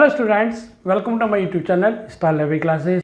Hello students, welcome to my YouTube channel star level classes.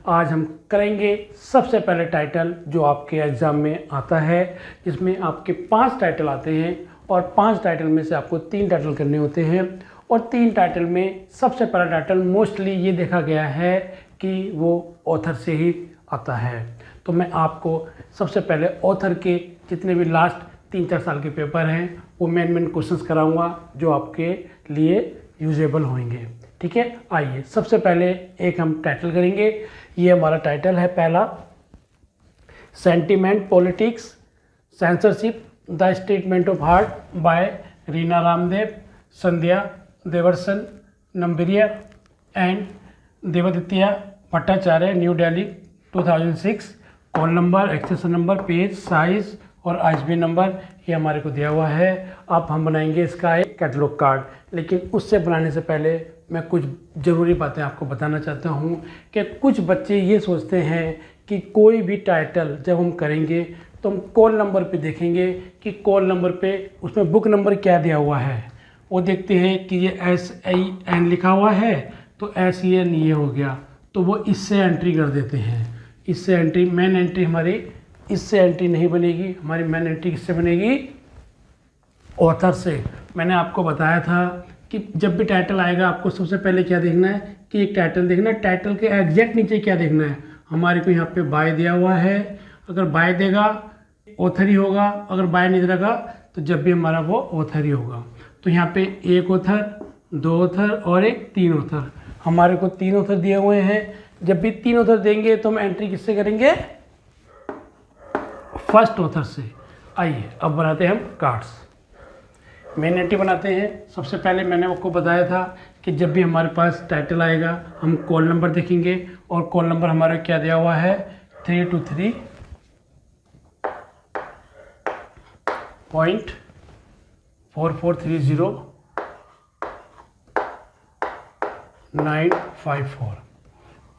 आज हम करेंगे सबसे पहले टाइटल जो आपके एग्ज़ाम में आता है, जिसमें आपके 5 टाइटल आते हैं और 5 टाइटल में से आपको 3 टाइटल करने होते हैं। और 3 टाइटल में सबसे पहला टाइटल मोस्टली ये देखा गया है कि वो ऑथर से ही आता है। तो मैं आपको सबसे पहले ऑथर के जितने भी लास्ट 3-4 साल के पेपर हैं वो मेन क्वेश्चंस कराऊंगा जो आपके लिए यूजेबल होंगे। ठीक है, आइए सबसे पहले एक हम टाइटल करेंगे। ये हमारा टाइटल है पहला, sentiment politics censorship the statement of heart by Reena Ramdev, Sandhya Devarson Nambiar and Devaditya Bhattacharya, New Delhi 2006। Call number, accession number, page size और आईएसबीएन नंबर ये हमारे को दिया हुआ है। अब हम बनाएंगे इसका एक कैटलॉग कार्ड, लेकिन उससे बनाने से पहले मैं कुछ ज़रूरी बातें आपको बताना चाहता हूँ कि कुछ बच्चे ये सोचते हैं कि कोई भी टाइटल जब हम करेंगे तो हम कॉल नंबर पे देखेंगे कि कॉल नंबर पे उसमें बुक नंबर क्या दिया हुआ है। वो देखते हैं कि ये SIN लिखा हुआ है तो SEN ये हो गया, तो वो इससे एंट्री कर देते हैं। इससे एंट्री, मेन एंट्री हमारी इससे एंट्री नहीं बनेगी। हमारी मेन एंट्री किससे बनेगी? ऑथर से। मैंने आपको बताया था कि जब भी टाइटल आएगा आपको सबसे पहले क्या देखना है कि एक टाइटल देखना है, टाइटल के एग्जैक्ट नीचे क्या देखना है। हमारे को यहाँ पे बाय दिया हुआ है, अगर बाय देगा ऑथर ही होगा, अगर बाय नहीं देगा तो जब भी हमारा वो ऑथर ही होगा। तो यहाँ पे एक ऑथर, 2 ऑथर और एक 3 ऑथर। हमारे को 3 ऑथर दिए हुए हैं। जब भी 3 ऑथर देंगे तो हम एंट्री किससे करेंगे? फर्स्ट ऑथर से। आइए अब बनाते हैं हम कार्ड्स। मेन एंट्री बनाते हैं। सबसे पहले मैंने आपको बताया था कि जब भी हमारे पास टाइटल आएगा हम कॉल नंबर देखेंगे, और कॉल नंबर हमारा क्या दिया हुआ है? 323.4430.954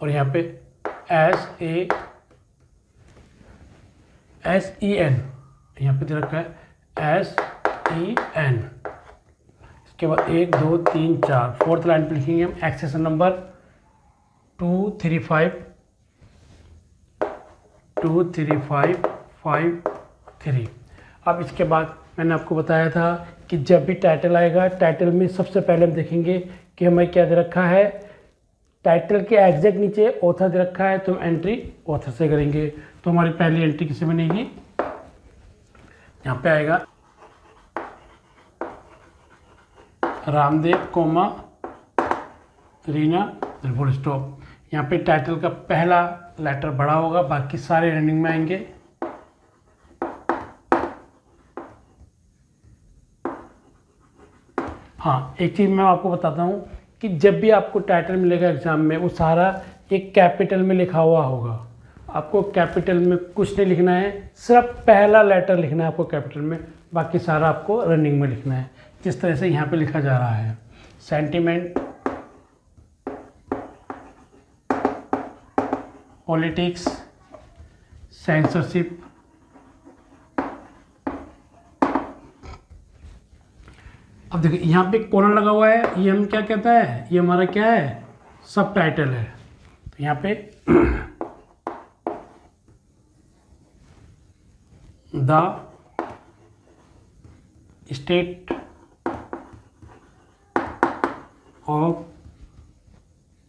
और यहाँ पे SEN यहाँ पे दे रखा है SEN। इसके बाद 1 2 3 4 फोर्थ लाइन पे लिखेंगे हम एक्सेशन नंबर 23553। अब इसके बाद मैंने आपको बताया था कि जब भी टाइटल आएगा टाइटल में सबसे पहले हम देखेंगे कि हमें क्या दे रखा है। टाइटल के एग्जैक्ट नीचे ऑथर दे रखा है तो हम एंट्री ऑथर से करेंगे। तो हमारी पहली एंट्री किससे बनेगी? यहाँ पे आएगा Ramdev comma Reena full stop. यहाँ पे टाइटल का पहला लेटर बड़ा होगा, बाकी सारे रनिंग में आएंगे। हाँ, एक चीज़ मैं आपको बताता हूँ कि जब भी आपको टाइटल मिलेगा एग्जाम में वो सारा एक कैपिटल में लिखा हुआ होगा। आपको कैपिटल में कुछ नहीं लिखना है, सिर्फ पहला लेटर लिखना है आपको कैपिटल में, बाकी सारा आपको रनिंग में लिखना है, जिस तरह से यहाँ पे लिखा जा रहा है। Sentiment politics censorship. अब देखिए यहाँ पे कॉलन लगा हुआ है, ये हम क्या कहता है? ये हमारा क्या है? सब टाइटल है। तो यहाँ पे the state of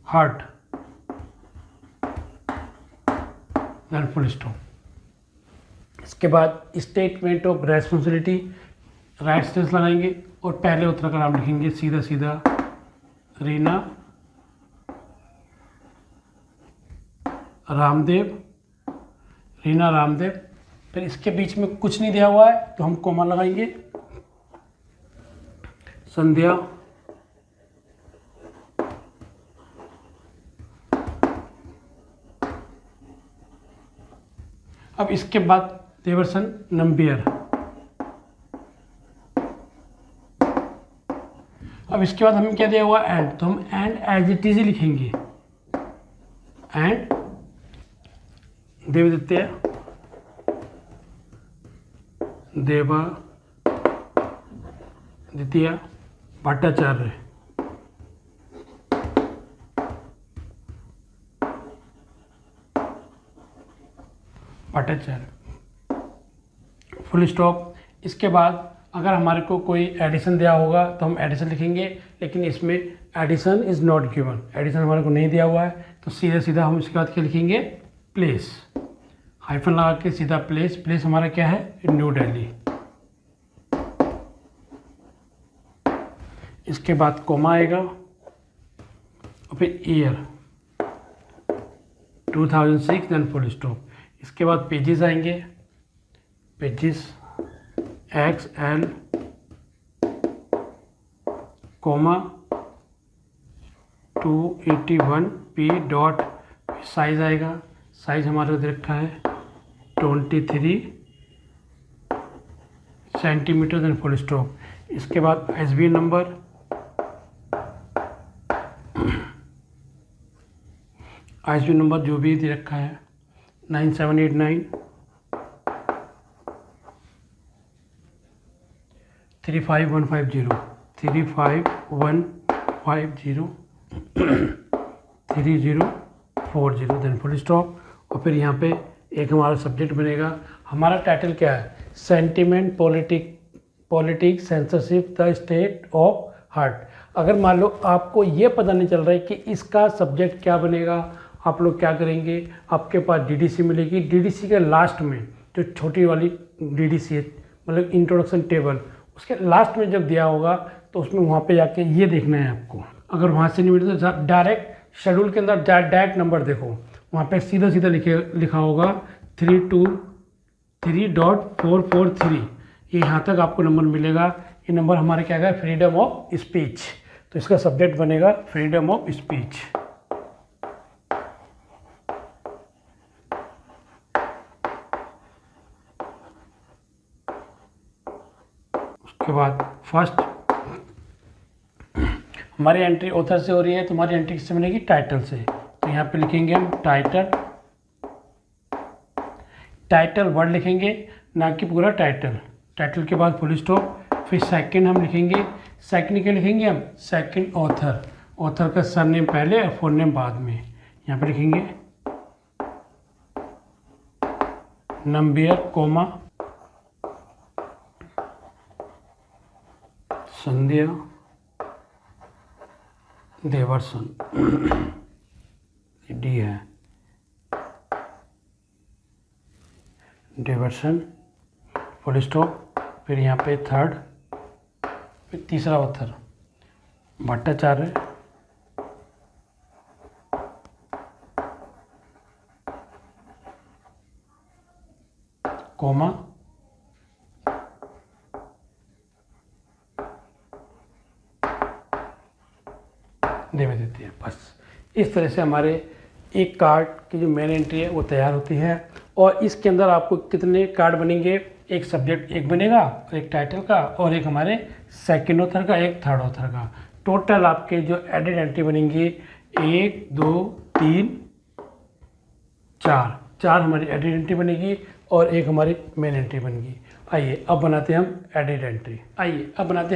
heart then full stop. इसके बाद statement of responsibility, right stance लगाएंगे और पहले उत्तर का नाम लिखेंगे सीधा सीधा रीना रामदेव, रीना रामदेव। फिर इसके बीच में कुछ नहीं दिया हुआ है तो हम कोमा लगाएंगे, संध्या अब इसके बाद देवर्सन नंबियर। अब इसके बाद हमें क्या दिया हुआ? एंड। तो हम एंड एज इट इज ही लिखेंगे, and Devadattiya Devaditya Bhattacharya. Full stop. इसके बाद अगर हमारे को कोई एडिशन दिया होगा तो हम एडिशन लिखेंगे, लेकिन इसमें edition is not given, edition हमारे को नहीं दिया हुआ है, तो सीधा सीधा हम इसके बाद क्या लिखेंगे, प्लेस, हाइफन लगा के सीधा प्लेस। प्लेस हमारा क्या है, न्यू दिल्ली। इसके बाद कोमा आएगा और फिर ईयर 2006, देन फुल स्टॉप। इसके बाद पेजेस आएंगे, pages XL comma 281 P dot, size आएगा, साइज हमारे को रखा है 23 सेंटीमीटर, देन फुल स्टॉप। इसके बाद ISBN नंबर, ISBN नंबर जो भी दे रखा है 9789 35150 3040, देन फुल स्टॉप। और फिर यहाँ पे एक हमारा सब्जेक्ट बनेगा। हमारा टाइटल क्या है, sentiment politics censorship the state of heart. अगर मान लो आपको ये पता नहीं चल रहा है कि इसका सब्जेक्ट क्या बनेगा, आप लोग क्या करेंगे, आपके पास DDC मिलेगी, DDC के लास्ट में जो छोटी वाली DDC है, मतलब इंट्रोडक्शन टेबल, उसके लास्ट में जब दिया होगा तो उसमें वहाँ पे जाके ये देखना है आपको। अगर वहाँ से नहीं मिले तो डायरेक्ट शेड्यूल के अंदर डायरेक्ट नंबर देखो, वहाँ पे सीधा सीधा लिखा होगा 323.443, ये यहाँ तक आपको नंबर मिलेगा। ये नंबर हमारे क्या है, फ्रीडम ऑफ स्पीच, तो इसका सब्जेक्ट बनेगा फ्रीडम ऑफ स्पीच। उसके बाद फर्स्ट हमारी एंट्री ऑथर से हो रही है, तो हमारी एंट्री किससे बनेगी, टाइटल से। तो यहाँ पे लिखेंगे हम टाइटल वर्ड लिखेंगे, ना कि पूरा टाइटल। टाइटल के बाद फुल स्टॉप, फिर सेकंड हम लिखेंगे, सेकंड क्या लिखेंगे हम, सेकंड ऑथर का सरनेम पहले और फुल नेम बाद में। यहाँ पे लिखेंगे नंबियर कोमा संध्या देवर्सन, डी है देवर्सन, फुल स्टॉप। फिर यहाँ पे थर्ड, फिर तीसरा ऑथर भट्टाचार्य, कोमा देवदत्तिया। बस इस तरह से हमारे एक कार्ड की जो मेन एंट्री है वो तैयार होती है। और इसके अंदर आपको कितने कार्ड बनेंगे, एक सब्जेक्ट एक बनेगा, एक टाइटल का, और एक हमारे सेकंड ऑथर का, एक थर्ड ऑथर का। टोटल आपके जो एडेड एंट्री बनेंगी 1 2 3 4 हमारी एडेड एंट्री बनेगी और एक हमारी मेन एंट्री बनेगी। आइए अब बनाते हैं हम एडेड एंट्री।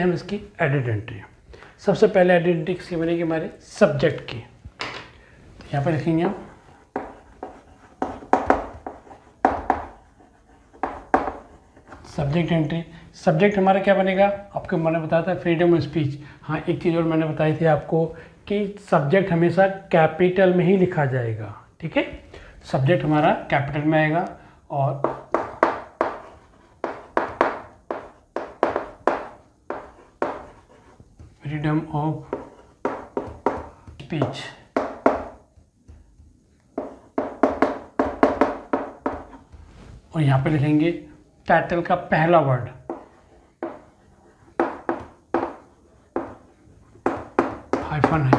हम इसकी एडेड एंट्री। सबसे पहले एडेड एंट्री किसकी बनेगी, हमारे सब्जेक्ट की। तो यहाँ पर लिखेंगे हम सब्जेक्ट एंट्री। सब्जेक्ट हमारा क्या बनेगा, आपको मैंने बताया था फ्रीडम ऑफ स्पीच। हाँ, एक चीज़ और मैंने बताई थी आपको कि सब्जेक्ट हमेशा कैपिटल में ही लिखा जाएगा, ठीक है। सब्जेक्ट हमारा कैपिटल में आएगा और फ्रीडम ऑफ स्पीच, और यहाँ पे लिखेंगे टाइटल का पहला वर्ड हाइफन,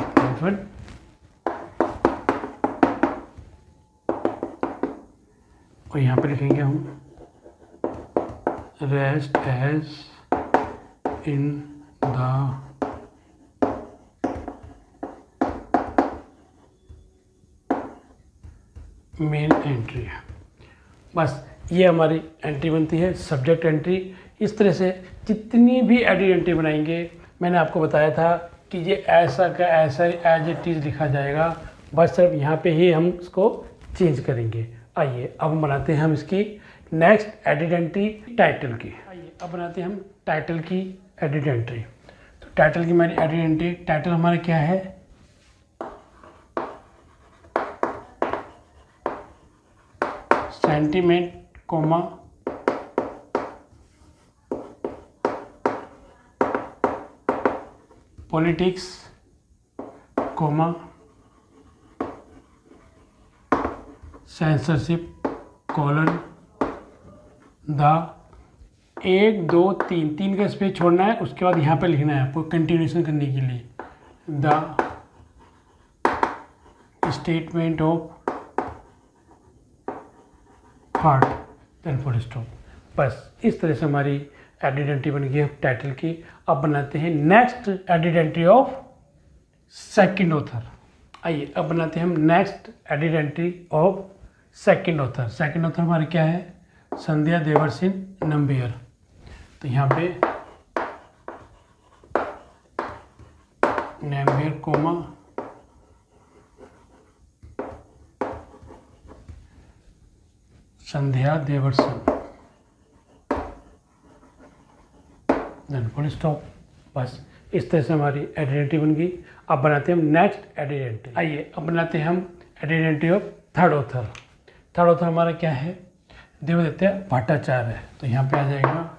और यहाँ पे लिखेंगे हम rest as in the main entry. बस ये हमारी एंट्री बनती है सब्जेक्ट एंट्री। इस तरह से जितनी भी एडिट एंट्री बनाएंगे, मैंने आपको बताया था कि ये ऐसा का ऐसा एज इट इज़ लिखा जाएगा, बस सिर्फ यहाँ पे ही हम इसको चेंज करेंगे। आइए अब हम बनाते हैं हम इसकी नेक्स्ट एडिट एंट्री टाइटल की। आइए अब बनाते हैं हम टाइटल की एडिट एंट्री। तो टाइटल की हमारी एडिट एंट्री, टाइटल हमारा क्या है, sentiment comma politics comma censorship colon the 1 2 3 का स्पेस छोड़ना है, उसके बाद यहाँ पे लिखना है आपको कंटिन्यूएशन करने के लिए, the statement of heart then full stop. बस इस तरह से हमारी एडिट एंट्री बन गई है टाइटल की। अब बनाते हैं next edit entry of second author. आइए अब बनाते हैं हम next edit entry of second author. Second author हमारे क्या है, संध्या देवर्सिन नंबियर। तो यहाँ पे नंबियर कोमा संध्या देवर्सन देन फुल स्टॉप। बस इस तरह से हमारी एडिट एंट्री बन गई। अब बनाते हैं हम नेक्स्ट एडिट एंट्री। आइए अब बनाते हैं हम edit entry of third author. Third author हमारा क्या है, देवदत्ता भट्टाचार्य है। तो यहाँ पे आ जाएगा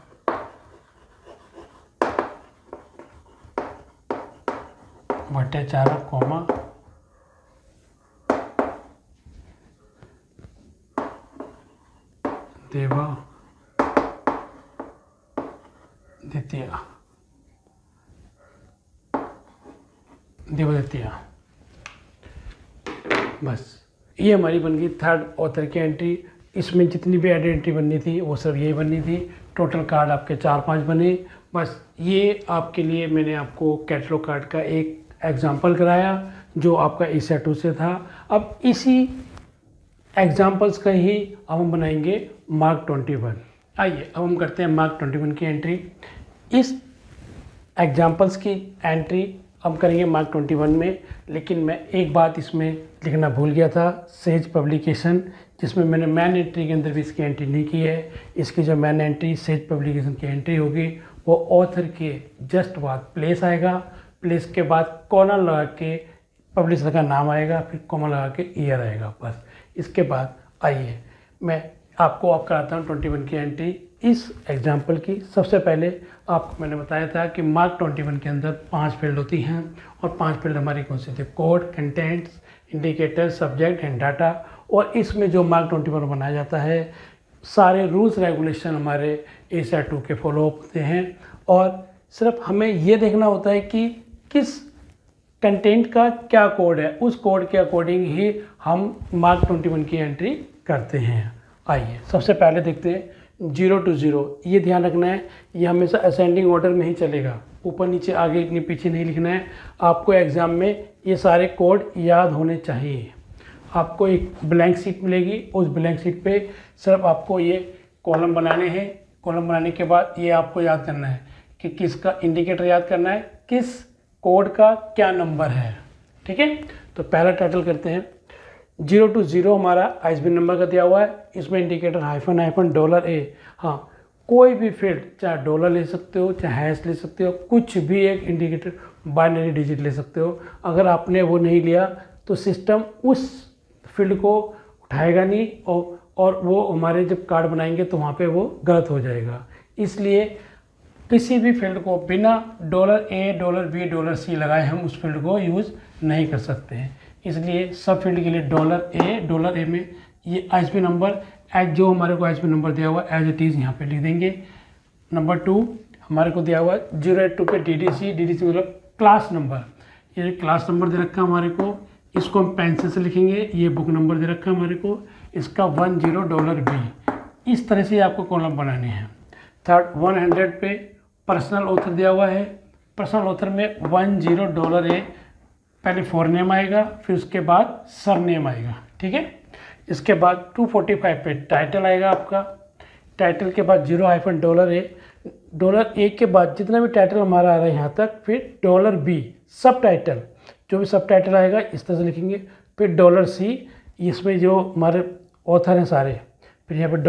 भट्टाचार्य कोमा देवा द्वितीया देवदत्तिया। बस ये हमारी बन गई थर्ड ऑथर की एंट्री। इसमें जितनी भी एडिट एंट्री बननी थी वो सब ये बननी थी। टोटल कार्ड आपके 4-5 बने। बस ये आपके लिए मैंने आपको कैटलॉग कार्ड का एक एग्जाम्पल कराया जो आपका ESA2 से था। अब इसी एग्जाम्पल्स का ही अब हम बनाएंगे मार्क 21। आइए अब हम करते हैं मार्क 21 की एंट्री। इस एग्जाम्पल्स की एंट्री हम करेंगे मार्क 21 में, लेकिन मैं एक बात इसमें लिखना भूल गया था, सेज पब्लिकेशन, जिसमें मैंने मैन एंट्री के अंदर भी इसकी एंट्री नहीं की है। इसकी जो मैन एंट्री सेज पब्लिकेशन की एंट्री होगी वो ऑथर के जस्ट बाद प्लेस आएगा, प्लेस के बाद कॉर्नर लगा के पब्लिशर का नाम आएगा, फिर कॉमा लगा के ईयर आएगा। बस इसके बाद आइए मैं आपको अब कराता हूँ 21 की एंट्री इस एग्जाम्पल की। सबसे पहले आपको मैंने बताया था कि मार्क 21 के अंदर 5 फील्ड होती हैं और 5 फील्ड हमारी कौन सी थी, code, contents, indicator, subject and data. और इसमें जो मार्क 21 बनाया जाता है सारे रूल्स रेगुलेशन हमारे ESA2 के फॉलो होते हैं और सिर्फ हमें ये देखना होता है कि किस कंटेंट का क्या कोड है, उस कोड के अकॉर्डिंग ही हम मार्क 21 की एंट्री करते हैं। आइए सबसे पहले देखते हैं 0 to 0। ये ध्यान रखना है, ये हमेशा असेंडिंग ऑर्डर में ही चलेगा, ऊपर नीचे आगे इतनी पीछे नहीं लिखना है। आपको एग्ज़ाम में ये सारे कोड याद होने चाहिए। आपको एक ब्लैंक शीट मिलेगी, उस ब्लैंक शीट पे सिर्फ आपको ये कॉलम बनाने हैं। कॉलम बनाने के बाद ये आपको याद करना है कि किसका इंडिकेटर याद करना है, किस कोड का क्या नंबर है। ठीक है, तो पहला टाइटल करते हैं। 0 to 0 हमारा ISBN नंबर का दिया हुआ है, इसमें इंडिकेटर $-$A। हाँ, कोई भी फील्ड, चाहे डॉलर ले सकते हो, चाहे हैश ले सकते हो, कुछ भी एक इंडिकेटर बाइनरी डिजिट ले सकते हो। अगर आपने वो नहीं लिया तो सिस्टम उस फील्ड को उठाएगा नहीं और वो हमारे जब कार्ड बनाएंगे तो वहाँ पे वो गलत हो जाएगा। इसलिए किसी भी फील्ड को बिना $A, $B, $C लगाए हम उस फील्ड को यूज़ नहीं कर सकते हैं। इसलिए सब फील्ड के लिए $A में ये ISBN नंबर एज जो हमारे को ISBN नंबर दिया हुआ एज इट इज़ यहाँ पे लिख देंगे। नंबर 2 हमारे को दिया हुआ 082 पे DDC मतलब क्लास नंबर। ये क्लास नंबर दे रखा है हमारे को, इसको हम पेंसिल से लिखेंगे। ये बुक नंबर दे रखा है हमारे को, इसका $10 इस तरह से आपको कॉलम बनाने हैं। थर्ड 100 पे पर्सनल ऑथर दिया हुआ है। पर्सनल ऑथर में $10 पहले फोर नेम आएगा, फिर उसके बाद सर नेम आएगा। ठीक है, इसके बाद 245 पे टाइटल आएगा आपका। टाइटल के बाद $0 $A के बाद जितना भी टाइटल हमारा आ रहा है यहाँ तक, फिर $B सब टाइटल, जो भी सब टाइटल आएगा इस तरह से लिखेंगे। फिर $C, इसमें जो हमारे ऑथर हैं सारे। फिर यहाँ पे $D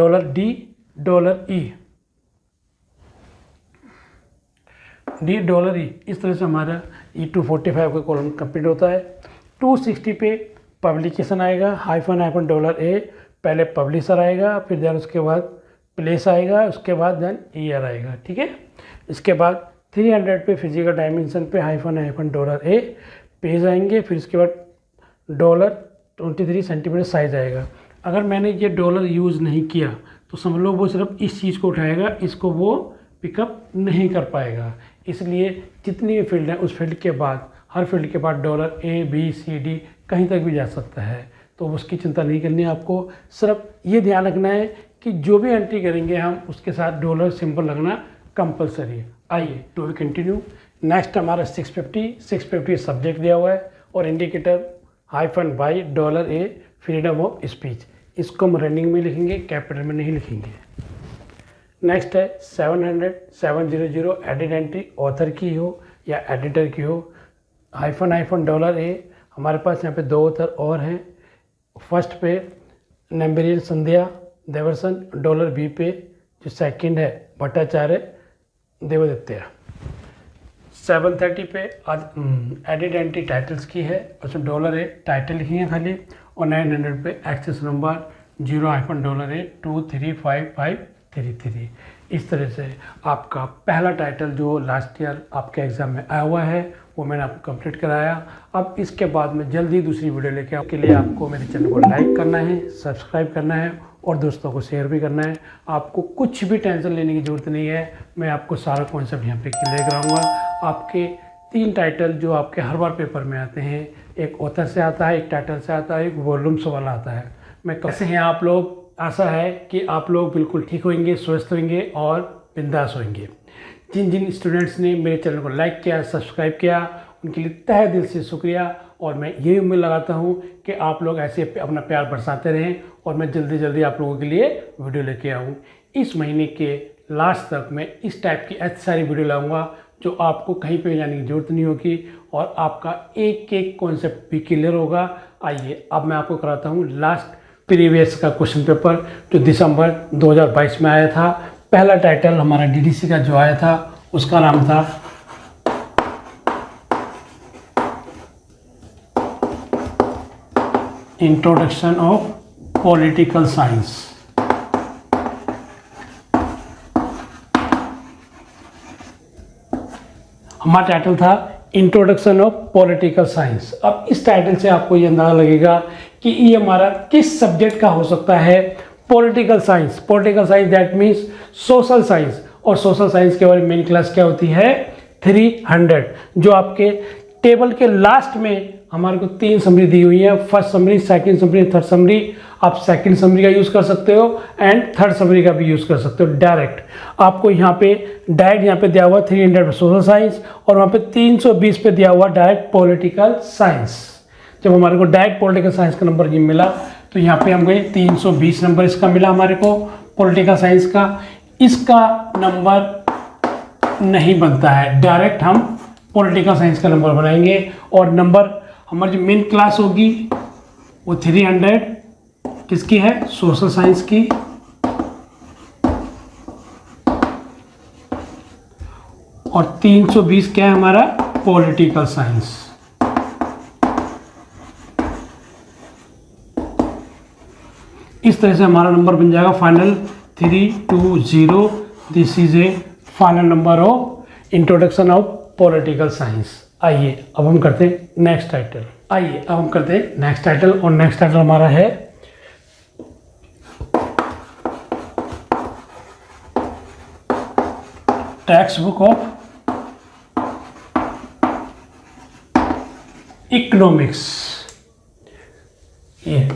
$E, इस तरह से हमारा ये 245 का कॉलम कंप्लीट होता है। 260 पे पब्लिकेशन आएगा, $A, पहले पब्लिशर आएगा, फिर देन उसके बाद प्लेस आएगा, उसके बाद देन ईयर आएगा, ठीक है। इसके बाद 300 पे फिजिकल डायमेंशन पे $A पेज आएंगे, फिर इसके बाद $23 सेंटीमीटर साइज आएगा। अगर मैंने ये डॉलर यूज़ नहीं किया तो समझ लो वो सिर्फ इस चीज़ को उठाएगा, इसको वो पिकअप नहीं कर पाएगा। इसलिए जितनी भी फील्ड है उस फील्ड के बाद, हर फील्ड के बाद $A, B, C, D कहीं तक भी जा सकता है, तो उसकी चिंता नहीं करनी है आपको। सिर्फ ये ध्यान रखना है कि जो भी एंट्री करेंगे हम उसके साथ डॉलर सिंबल लगना कंपलसरी है। आइए टू वी कंटिन्यू। नेक्स्ट हमारा 650 सब्जेक्ट दिया हुआ है और indicator $A freedom of speech, इसको हम रनिंग में लिखेंगे, कैपिटल में नहीं लिखेंगे। नेक्स्ट है 700 एडिट एंट्री, ऑथर की हो या एडिटर की हो, $A। हमारे पास यहाँ पे 2 ऑथर और हैं। फर्स्ट पे नंबरियन संध्या देवर्सन, $B पे जो सेकंड है भट्टाचार्य देवदत्या। 730 पे एडिट एंट्री टाइटल्स की है, उसमें $A टाइटल लिखेंगे खाली, और 900 पे एक्सेस नंबर $A 2355533। इस तरह से आपका पहला टाइटल जो लास्ट ईयर आपके एग्ज़ाम में आया हुआ है वो मैंने आपको कंप्लीट कराया। अब इसके बाद में जल्दी दूसरी वीडियो लेके आपके लिए आपको मेरे चैनल को लाइक करना है, सब्सक्राइब करना है और दोस्तों को शेयर भी करना है। आपको कुछ भी टेंशन लेने की ज़रूरत नहीं है, मैं आपको सारा कॉन्सेप्ट यहाँ पे क्लियर कराऊंगा। आपके 3 टाइटल जो आपके हर बार पेपर में आते हैं, एक ऑथर से आता है, एक टाइटल से आता है, एक वॉल्यूम्स वाला आता है। मैं कैसे हैं आप लोग, आशा है कि आप लोग बिल्कुल ठीक होंगे, स्वस्थ होंगे और बिंदास होंगे। जिन जिन स्टूडेंट्स ने मेरे चैनल को लाइक किया, सब्सक्राइब किया, उनके लिए तहे दिल से शुक्रिया। और मैं यही उम्मीद लगाता हूँ कि आप लोग ऐसे अपना प्यार बरसाते रहें और मैं जल्दी जल्दी आप लोगों के लिए वीडियो लेके आऊँ। इस महीने के लास्ट तक मैं इस टाइप की ऐसी सारी वीडियो लाऊँगा जो आपको कहीं पे जाने की ज़रूरत नहीं होगी और आपका एक एक कॉन्सेप्ट भी क्लियर होगा। आइए अब मैं आपको कराता हूँ लास्ट प्रीवियस का क्वेश्चन पेपर जो दिसंबर 2022 में आया था। पहला टाइटल हमारा DDC का जो आया था उसका नाम था इंट्रोडक्शन ऑफ पॉलिटिकल साइंस। हमारा टाइटल था इंट्रोडक्शन ऑफ पॉलिटिकल साइंस। अब इस टाइटल से आपको ये अंदाजा लगेगा कि ये हमारा किस सब्जेक्ट का हो सकता है। Political science, political science that means social science, और सोशल साइंस के बारे में मेन क्लास क्या होती है 300, जो आपके टेबल के लास्ट में हमारे को 3 समरी दी हुई है, first summary, second summary, third summary. आप सेकंड समरी का यूज़ कर सकते हो एंड थर्ड समरी का भी यूज़ कर सकते हो। डायरेक्ट आपको यहाँ पे डायरेक्ट यहाँ पे दिया हुआ 300 पे सोशल साइंस और वहाँ पे 320 पे दिया हुआ डायरेक्ट पॉलिटिकल साइंस। जब हमारे को डायरेक्ट पॉलिटिकल साइंस का नंबर ये मिला तो यहाँ पे हम गए 320 नंबर इसका मिला हमारे को पॉलिटिकल साइंस का। इसका नंबर नहीं बनता है, डायरेक्ट हम पॉलिटिकल साइंस का नंबर बनाएंगे और नंबर हमारी जो मेन क्लास होगी वो 300 किसकी है, सोशल साइंस की, और 320 क्या है हमारा पॉलिटिकल साइंस। इस तरह से हमारा नंबर बन जाएगा final 320। This is a final number of introduction of political science. आइए अब हम करते हैं नेक्स्ट टाइटल। और नेक्स्ट टाइटल हमारा है text book of economics. A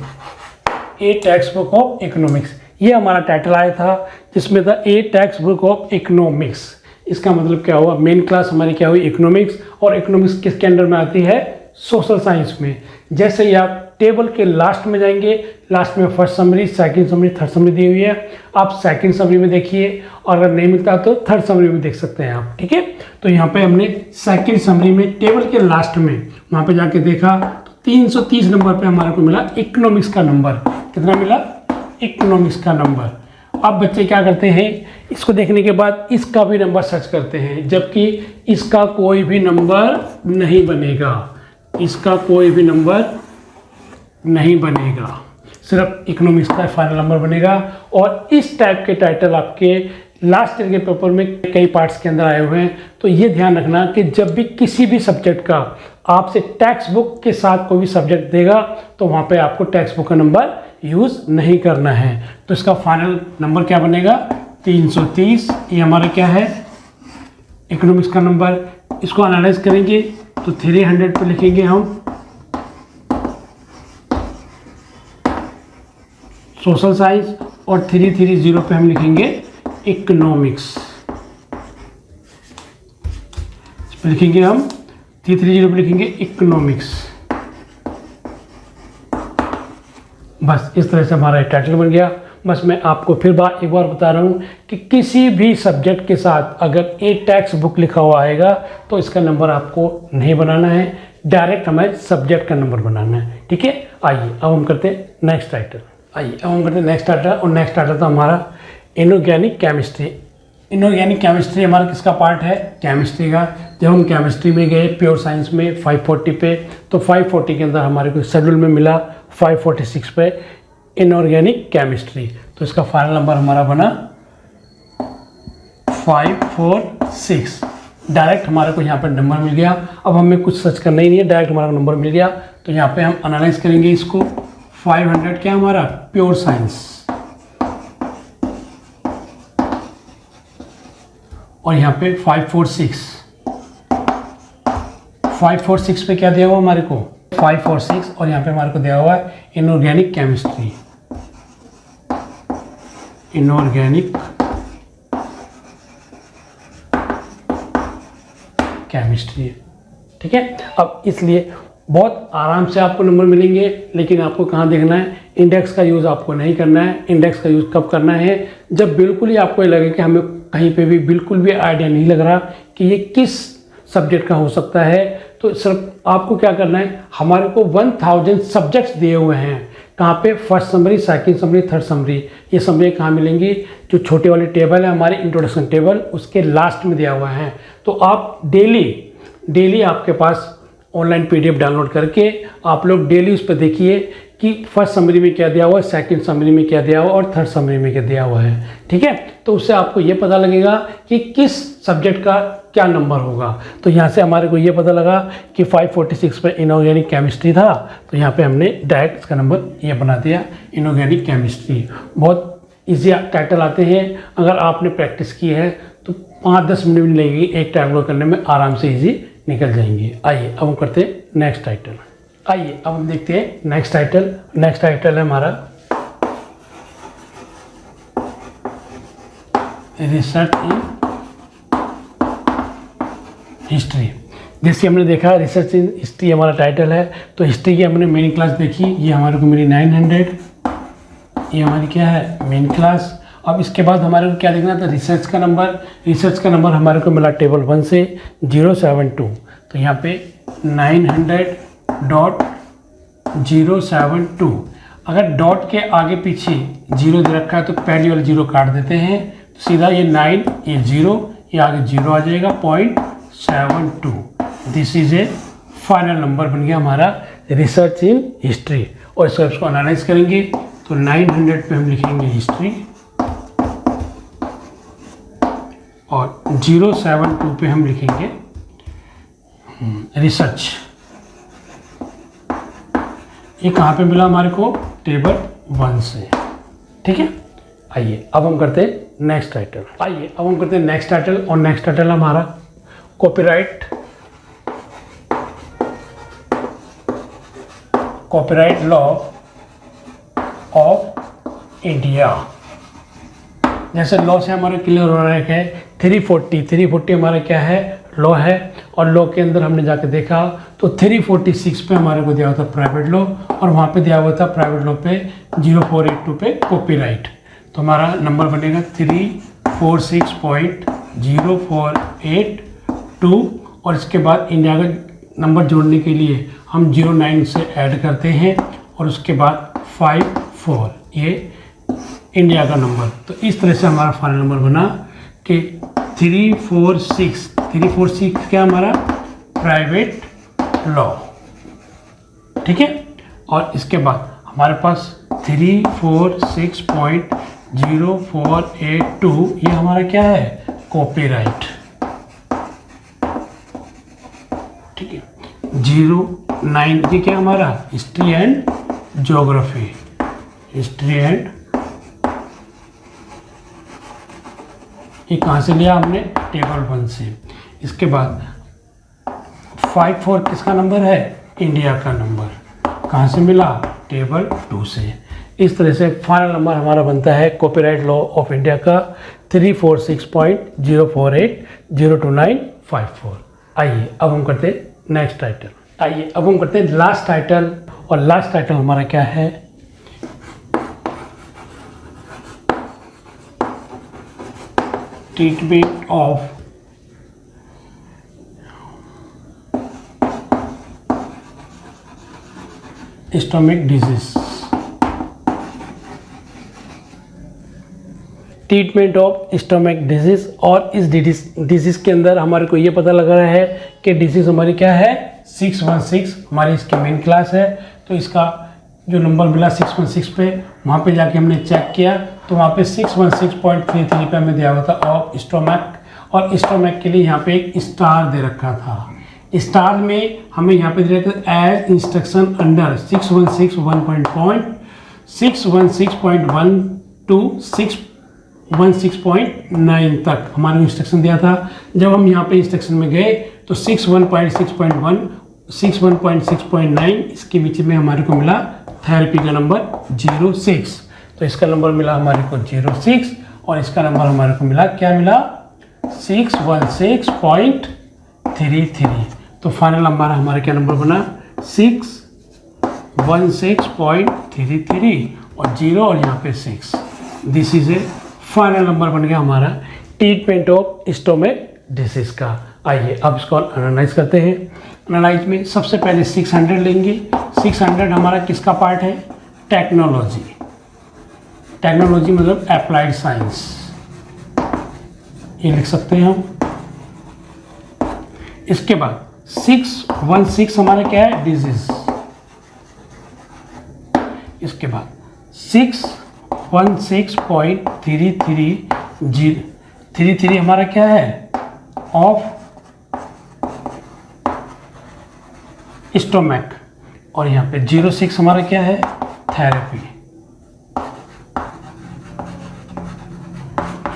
text book of economics, ये हमारा टाइटल आया था जिसमें था ए टेक्स्ट बुक ऑफ इकोनॉमिक्स। इसका मतलब क्या हुआ, मेन क्लास हमारी क्या हुई इकोनॉमिक्स, और इकोनॉमिक्स किसके अंडर में आती है, सोशल साइंस में। जैसे ही आप टेबल के लास्ट में जाएंगे, लास्ट में first summary, second summary, third summary दी हुई है, आप सेकंड समरी में देखिए, और अगर नहीं मिलता तो थर्ड समरी में देख सकते हैं आप। ठीक है, तो यहाँ पे हमने सेकंड समरी में टेबल के लास्ट में वहाँ पे जाके देखा तो 330 नंबर पे हमारे को मिला इकोनॉमिक्स का नंबर। कितना मिला? इकोनॉमिक्स का नंबर। अब बच्चे क्या करते हैं, इसको देखने के बाद इसका भी नंबर सर्च करते हैं, जबकि इसका कोई भी नंबर नहीं बनेगा, इसका कोई भी नंबर नहीं बनेगा, सिर्फ इकोनॉमिक्स का फाइनल नंबर बनेगा। और इस टाइप के टाइटल आपके लास्ट ईयर के पेपर में कई पार्ट्स के अंदर आए हुए हैं। तो ये ध्यान रखना कि जब भी किसी भी सब्जेक्ट का आपसे टेक्स्ट बुक के साथ कोई भी सब्जेक्ट देगा तो वहाँ पे आपको टेक्स्ट बुक का नंबर यूज़ नहीं करना है। तो इसका फाइनल नंबर क्या बनेगा? 330। ये हमारा क्या है? इकोनॉमिक्स का नंबर। इसको एनालाइज करेंगे तो 300 पे लिखेंगे हम सोशल साइंस, और 330 पे हम लिखेंगे इकोनॉमिक्स। इस पे लिखेंगे हम 330 पे लिखेंगे इकोनॉमिक्स। बस इस तरह से हमारा टाइटल बन गया। बस मैं आपको फिर एक बार बता रहा हूँ कि किसी भी सब्जेक्ट के साथ अगर एक टेक्स्ट बुक लिखा हुआ आएगा तो इसका नंबर आपको नहीं बनाना है, डायरेक्ट हमें सब्जेक्ट का नंबर बनाना है। ठीक है, आइए अब हम करते हैं नेक्स्ट टाइटल। आइए अब हम करते हैं नेक्स्ट टाइटल, और नेक्स्ट टाइटल था हमारा इनऑर्गेनिक केमिस्ट्री। इनऑर्गेनिक केमिस्ट्री हमारा किसका पार्ट है? केमिस्ट्री का। जब हम केमिस्ट्री में गए प्योर साइंस में 540 पे, तो 540 के अंदर हमारे को शेड्यूल में मिला 546 पे इनऑर्गेनिक केमिस्ट्री। तो इसका फाइनल नंबर हमारा बना 546। डायरेक्ट हमारे को यहाँ पर नंबर मिल गया। अब हमें कुछ सर्च करना ही नहीं है, डायरेक्ट हमारा नंबर मिल गया। तो यहाँ पे हम एनालाइज करेंगे इसको। 500 क्या हमारा? Pure science. और यहाँ पे 546 पे क्या दिया हुआ हमारे को? 546, और यहाँ पे हमारे को दिया हुआ है इनऑर्गेनिक केमिस्ट्री। Inorganic chemistry. ठीक है, अब इसलिए बहुत आराम से आपको नंबर मिलेंगे, लेकिन आपको कहाँ देखना है? इंडेक्स का यूज़ आपको नहीं करना है। इंडेक्स का यूज़ कब करना है? जब बिल्कुल ही आपको ये लगे कि हमें कहीं पे भी बिल्कुल भी आइडिया नहीं लग रहा कि ये किस सब्जेक्ट का हो सकता है, तो सिर्फ आपको क्या करना है, हमारे को 1000 सब्जेक्ट्स दिए हुए हैं। कहाँ पे? First summary, second summary, third summary. ये समरी कहाँ मिलेंगी? जो छोटे वाले टेबल है हमारे इंट्रोडक्शन टेबल, उसके लास्ट में दिया हुआ है। तो आप डेली आपके पास ऑनलाइन PDF डाउनलोड करके आप लोग डेली उस पर देखिए कि फर्स्ट समरी में क्या दिया हुआ है, सेकंड समरी में क्या दिया हुआ है, और थर्ड समरी में क्या दिया हुआ है। ठीक है, तो उससे आपको ये पता लगेगा कि किस सब्जेक्ट का क्या नंबर होगा। तो यहाँ से हमारे को ये पता लगा कि 546 पे इनऑर्गेनिक केमिस्ट्री था, तो यहाँ पे हमने डायरेक्ट इसका नंबर ये बना दिया, इनऑर्गेनिक केमिस्ट्री। बहुत ईजी टाइटल आते हैं, अगर आपने प्रैक्टिस की है तो 5-10 मिनट भी लगेगी एक टाइटल करने में, आराम से ईजी निकल जाएंगे। आइए अब हम करते हैं नेक्स्ट टाइटल। आइए अब हम देखते हैं नेक्स्ट टाइटल। नेक्स्ट टाइटल है हमारा रिसर्च इन हिस्ट्री। जैसे हमने देखा रिसर्च इन हिस्ट्री हमारा टाइटल है, तो हिस्ट्री की हमने मेन क्लास देखी, ये हमारे को मिली 900। ये हमारी क्या है? Main class. अब इसके बाद हमारे को क्या देखना था? रिसर्च का नंबर। रिसर्च का नंबर हमारे को मिला टेबल 1 से 072। तो यहाँ पे 900.072। अगर डॉट के आगे पीछे 0 दे रखा है तो पहली वाला 0 काट देते हैं, तो सीधा ये 9, ये 0, ये आगे 0 आ जाएगा, 0.72। This is a final number बन गया हमारा रिसर्च इन हिस्ट्री। और इसको एनालाइज करेंगे तो 900 पे हम लिखेंगे हिस्ट्री, और 072 पे हम लिखेंगे रिसर्च। ये कहाँ पे मिला हमारे को? टेबल 1 से। ठीक है, आइए अब हम करते हैं नेक्स्ट टाइटल। आइए अब हम करते हैं नेक्स्ट टाइटल, और नेक्स्ट टाइटल हमारा कॉपीराइट लॉ ऑफ इंडिया। जैसे लॉ से हमारा क्लियर हो रहा है 340 हमारा क्या है? लॉ है, और लॉ के अंदर हमने जाके देखा तो 346 पे हमारे को दिया हुआ था प्राइवेट लॉ, और वहाँ पे दिया हुआ था प्राइवेट लॉ पे 0482 पे कॉपीराइट। तो हमारा नंबर बनेगा 346.0482, और इसके बाद इंडिया का नंबर जोड़ने के लिए हम 09 से ऐड करते हैं, और उसके बाद 54 ये इंडिया का नंबर। तो इस तरह से हमारा फाइनल नंबर बना कि 346 क्या हमारा प्राइवेट लॉ, ठीक है। और इसके बाद हमारे पास 346.0482 ये हमारा क्या है, कॉपीराइट, ठीक है। 09 ये क्या हमारा history and geography, history and, ये कहाँ से लिया हमने, टेबल 1 से। इसके बाद 54 किसका नंबर है, इंडिया का नंबर, कहाँ से मिला, टेबल 2 से। इस तरह से फाइनल नंबर हमारा बनता है कॉपीराइट लॉ ऑफ इंडिया का 346.04802954। आइए अब हम करते हैं नेक्स्ट टाइटल। आइए अब हम करते हैं लास्ट टाइटल, और लास्ट टाइटल हमारा क्या है, treatment of stomach disease. Treatment of stomach disease, और इस डिजीज के अंदर हमारे को ये पता लग रहा है कि डिजीज हमारी क्या है, 616 हमारी इसकी मेन क्लास है। तो इसका जो नंबर मिला 616 पे, वहाँ पे जाके हमने चेक किया तो वहाँ पे 616.33 पे हमें दिया हुआ था ऑफ स्टोमक, और स्टोमक के लिए यहाँ पे एक स्टार दे रखा था। स्टार में हमें यहाँ पे दे रखा था एज इंस्ट्रक्शन अंडर 616.1 to 616.9 तक हमारे इंस्ट्रक्शन दिया था। जब हम यहाँ पे इंस्ट्रक्शन में गए तो 61.6.1 61.6.9 इसके बीच में हमारे को मिला थेरेपी का नंबर 06। तो इसका नंबर मिला हमारे को 06, और इसका नंबर हमारे को मिला, क्या मिला, 616.33। तो फाइनल नंबर हमारा क्या नंबर बना, 616.33 और 0 और यहाँ पे 6। This is a final number बन गया हमारा ट्रीटमेंट ऑफ स्टोमक डिसीज का। आइए अब इसको एनालाइज करते हैं। एनालाइज में सबसे पहले 600 लेंगे। 600 हमारा किसका पार्ट है, टेक्नोलॉजी। टेक्नोलॉजी मतलब अप्लाइड साइंस, ये लिख सकते हैं हम। इसके बाद 616 हमारा क्या है, डिजीज। इसके बाद 616.33 हमारा क्या है, ऑफ स्टोमक, और यहाँ पे 06 हमारा क्या है, थेरेपी,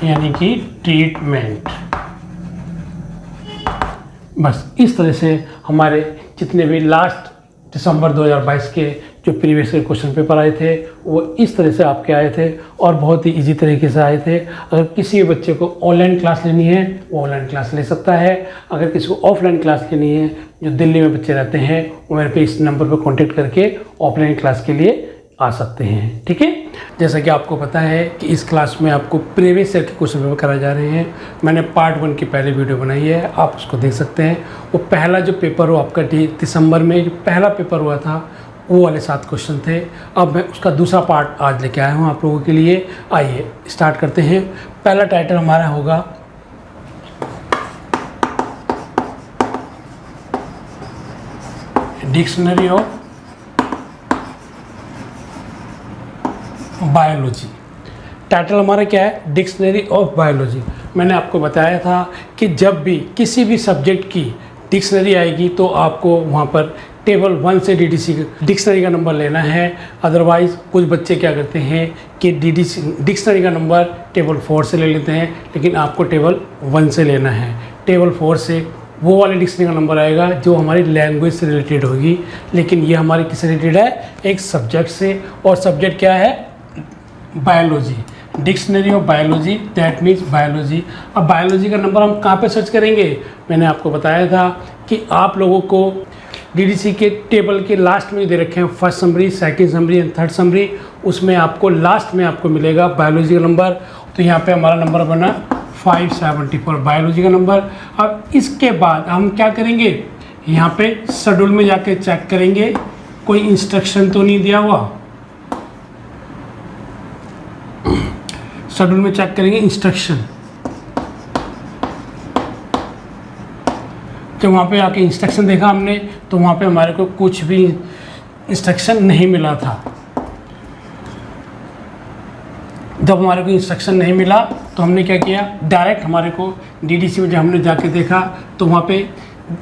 यानी कि ट्रीटमेंट। बस इस तरह से हमारे जितने भी लास्ट दिसंबर 2022 के जो प्रीवियस के क्वेश्चन पेपर आए थे वो इस तरह से आपके आए थे और बहुत ही इजी तरीके से आए थे। अगर किसी भी बच्चे को ऑनलाइन क्लास लेनी है वो ऑनलाइन क्लास ले सकता है। अगर किसी को ऑफलाइन क्लास लेनी है, जो दिल्ली में बच्चे रहते हैं, वो मेरे पे इस नंबर पर कॉन्टेक्ट करके ऑफलाइन क्लास के लिए आ सकते हैं। ठीक है, जैसा कि आपको पता है कि इस क्लास में आपको प्रीवियस ईयर के क्वेश्चन पेपर कराए जा रहे हैं। मैंने पार्ट 1 की पहले वीडियो बनाई है, आप उसको देख सकते हैं। वो पहला जो पेपर हुआ आपका दिसंबर में जो पहला पेपर हुआ था वो वाले 7 क्वेश्चन थे। अब मैं उसका दूसरा पार्ट आज लेके आया हूँ आप लोगों के लिए। आइए स्टार्ट करते हैं। पहला टाइटल हमारा होगा डिक्शनरी ऑफ बायोलॉजी। टाइटल हमारा क्या है, डिक्शनरी ऑफ बायोलॉजी। मैंने आपको बताया था कि जब भी किसी भी सब्जेक्ट की डिक्शनरी आएगी तो आपको वहाँ पर टेबल 1 से डीडीसी डिक्शनरी का नंबर लेना है। अदरवाइज़ कुछ बच्चे क्या करते हैं कि डिक्शनरी का नंबर टेबल 4 से ले लेते हैं, लेकिन आपको टेबल 1 से लेना है। टेबल 4 से वो वाले डिक्शनरी का नंबर आएगा जो हमारी लैंग्वेज से रिलेटेड होगी, लेकिन ये हमारे किससे रिलेटेड है, एक सब्जेक्ट से। और सब्जेक्ट क्या है, biology. Dictionary of biology, that means biology. अब बायोलॉजी का नंबर हम कहाँ पे सर्च करेंगे? मैंने आपको बताया था कि आप लोगों को डीडीसी के टेबल के लास्ट में दे रखे हैं first summary, second summary and third summary, उसमें आपको लास्ट में आपको मिलेगा बायोलॉजी का नंबर। तो यहाँ पे हमारा नंबर बना 574 बायोलॉजी का नंबर। अब इसके बाद हम क्या करेंगे, यहाँ पे शेड्यूल में जाके चेक करेंगे कोई इंस्ट्रक्शन तो नहीं दिया हुआ। शेड्यूल में चेक करेंगे इंस्ट्रक्शन, जब वहाँ पे आके इंस्ट्रक्शन देखा हमने तो वहाँ पे हमारे को कुछ भी इंस्ट्रक्शन नहीं मिला था। जब हमारे को इंस्ट्रक्शन नहीं मिला तो हमने क्या किया, डायरेक्ट हमारे को डीडीसी में जब हमने जाके देखा तो वहाँ पे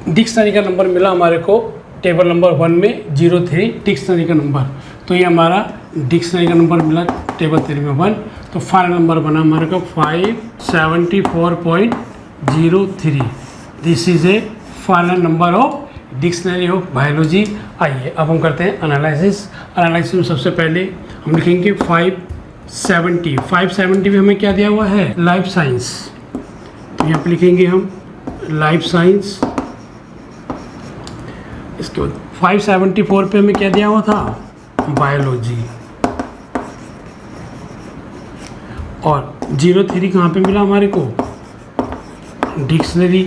डिक्शनरी का नंबर मिला हमारे को, टेबल नंबर 1 में 03 डिक्शनरी का नंबर। तो ये हमारा डिक्शनरी का नंबर मिला टेबल 3 में 1। तो फाइनल नंबर बना हमारे को 574.03। This is a final number of dictionary of biology. आइए अब हम करते हैं एनालिसिस। एनालिसिस में सबसे पहले हम लिखेंगे 570 में हमें क्या दिया हुआ है, लाइफ साइंस। तो यहाँ पे लिखेंगे हम लाइफ साइंस। इसके बाद 574 पे हमें क्या दिया हुआ था, बायोलॉजी। और 03 कहाँ पे मिला हमारे को, डिक्शनरी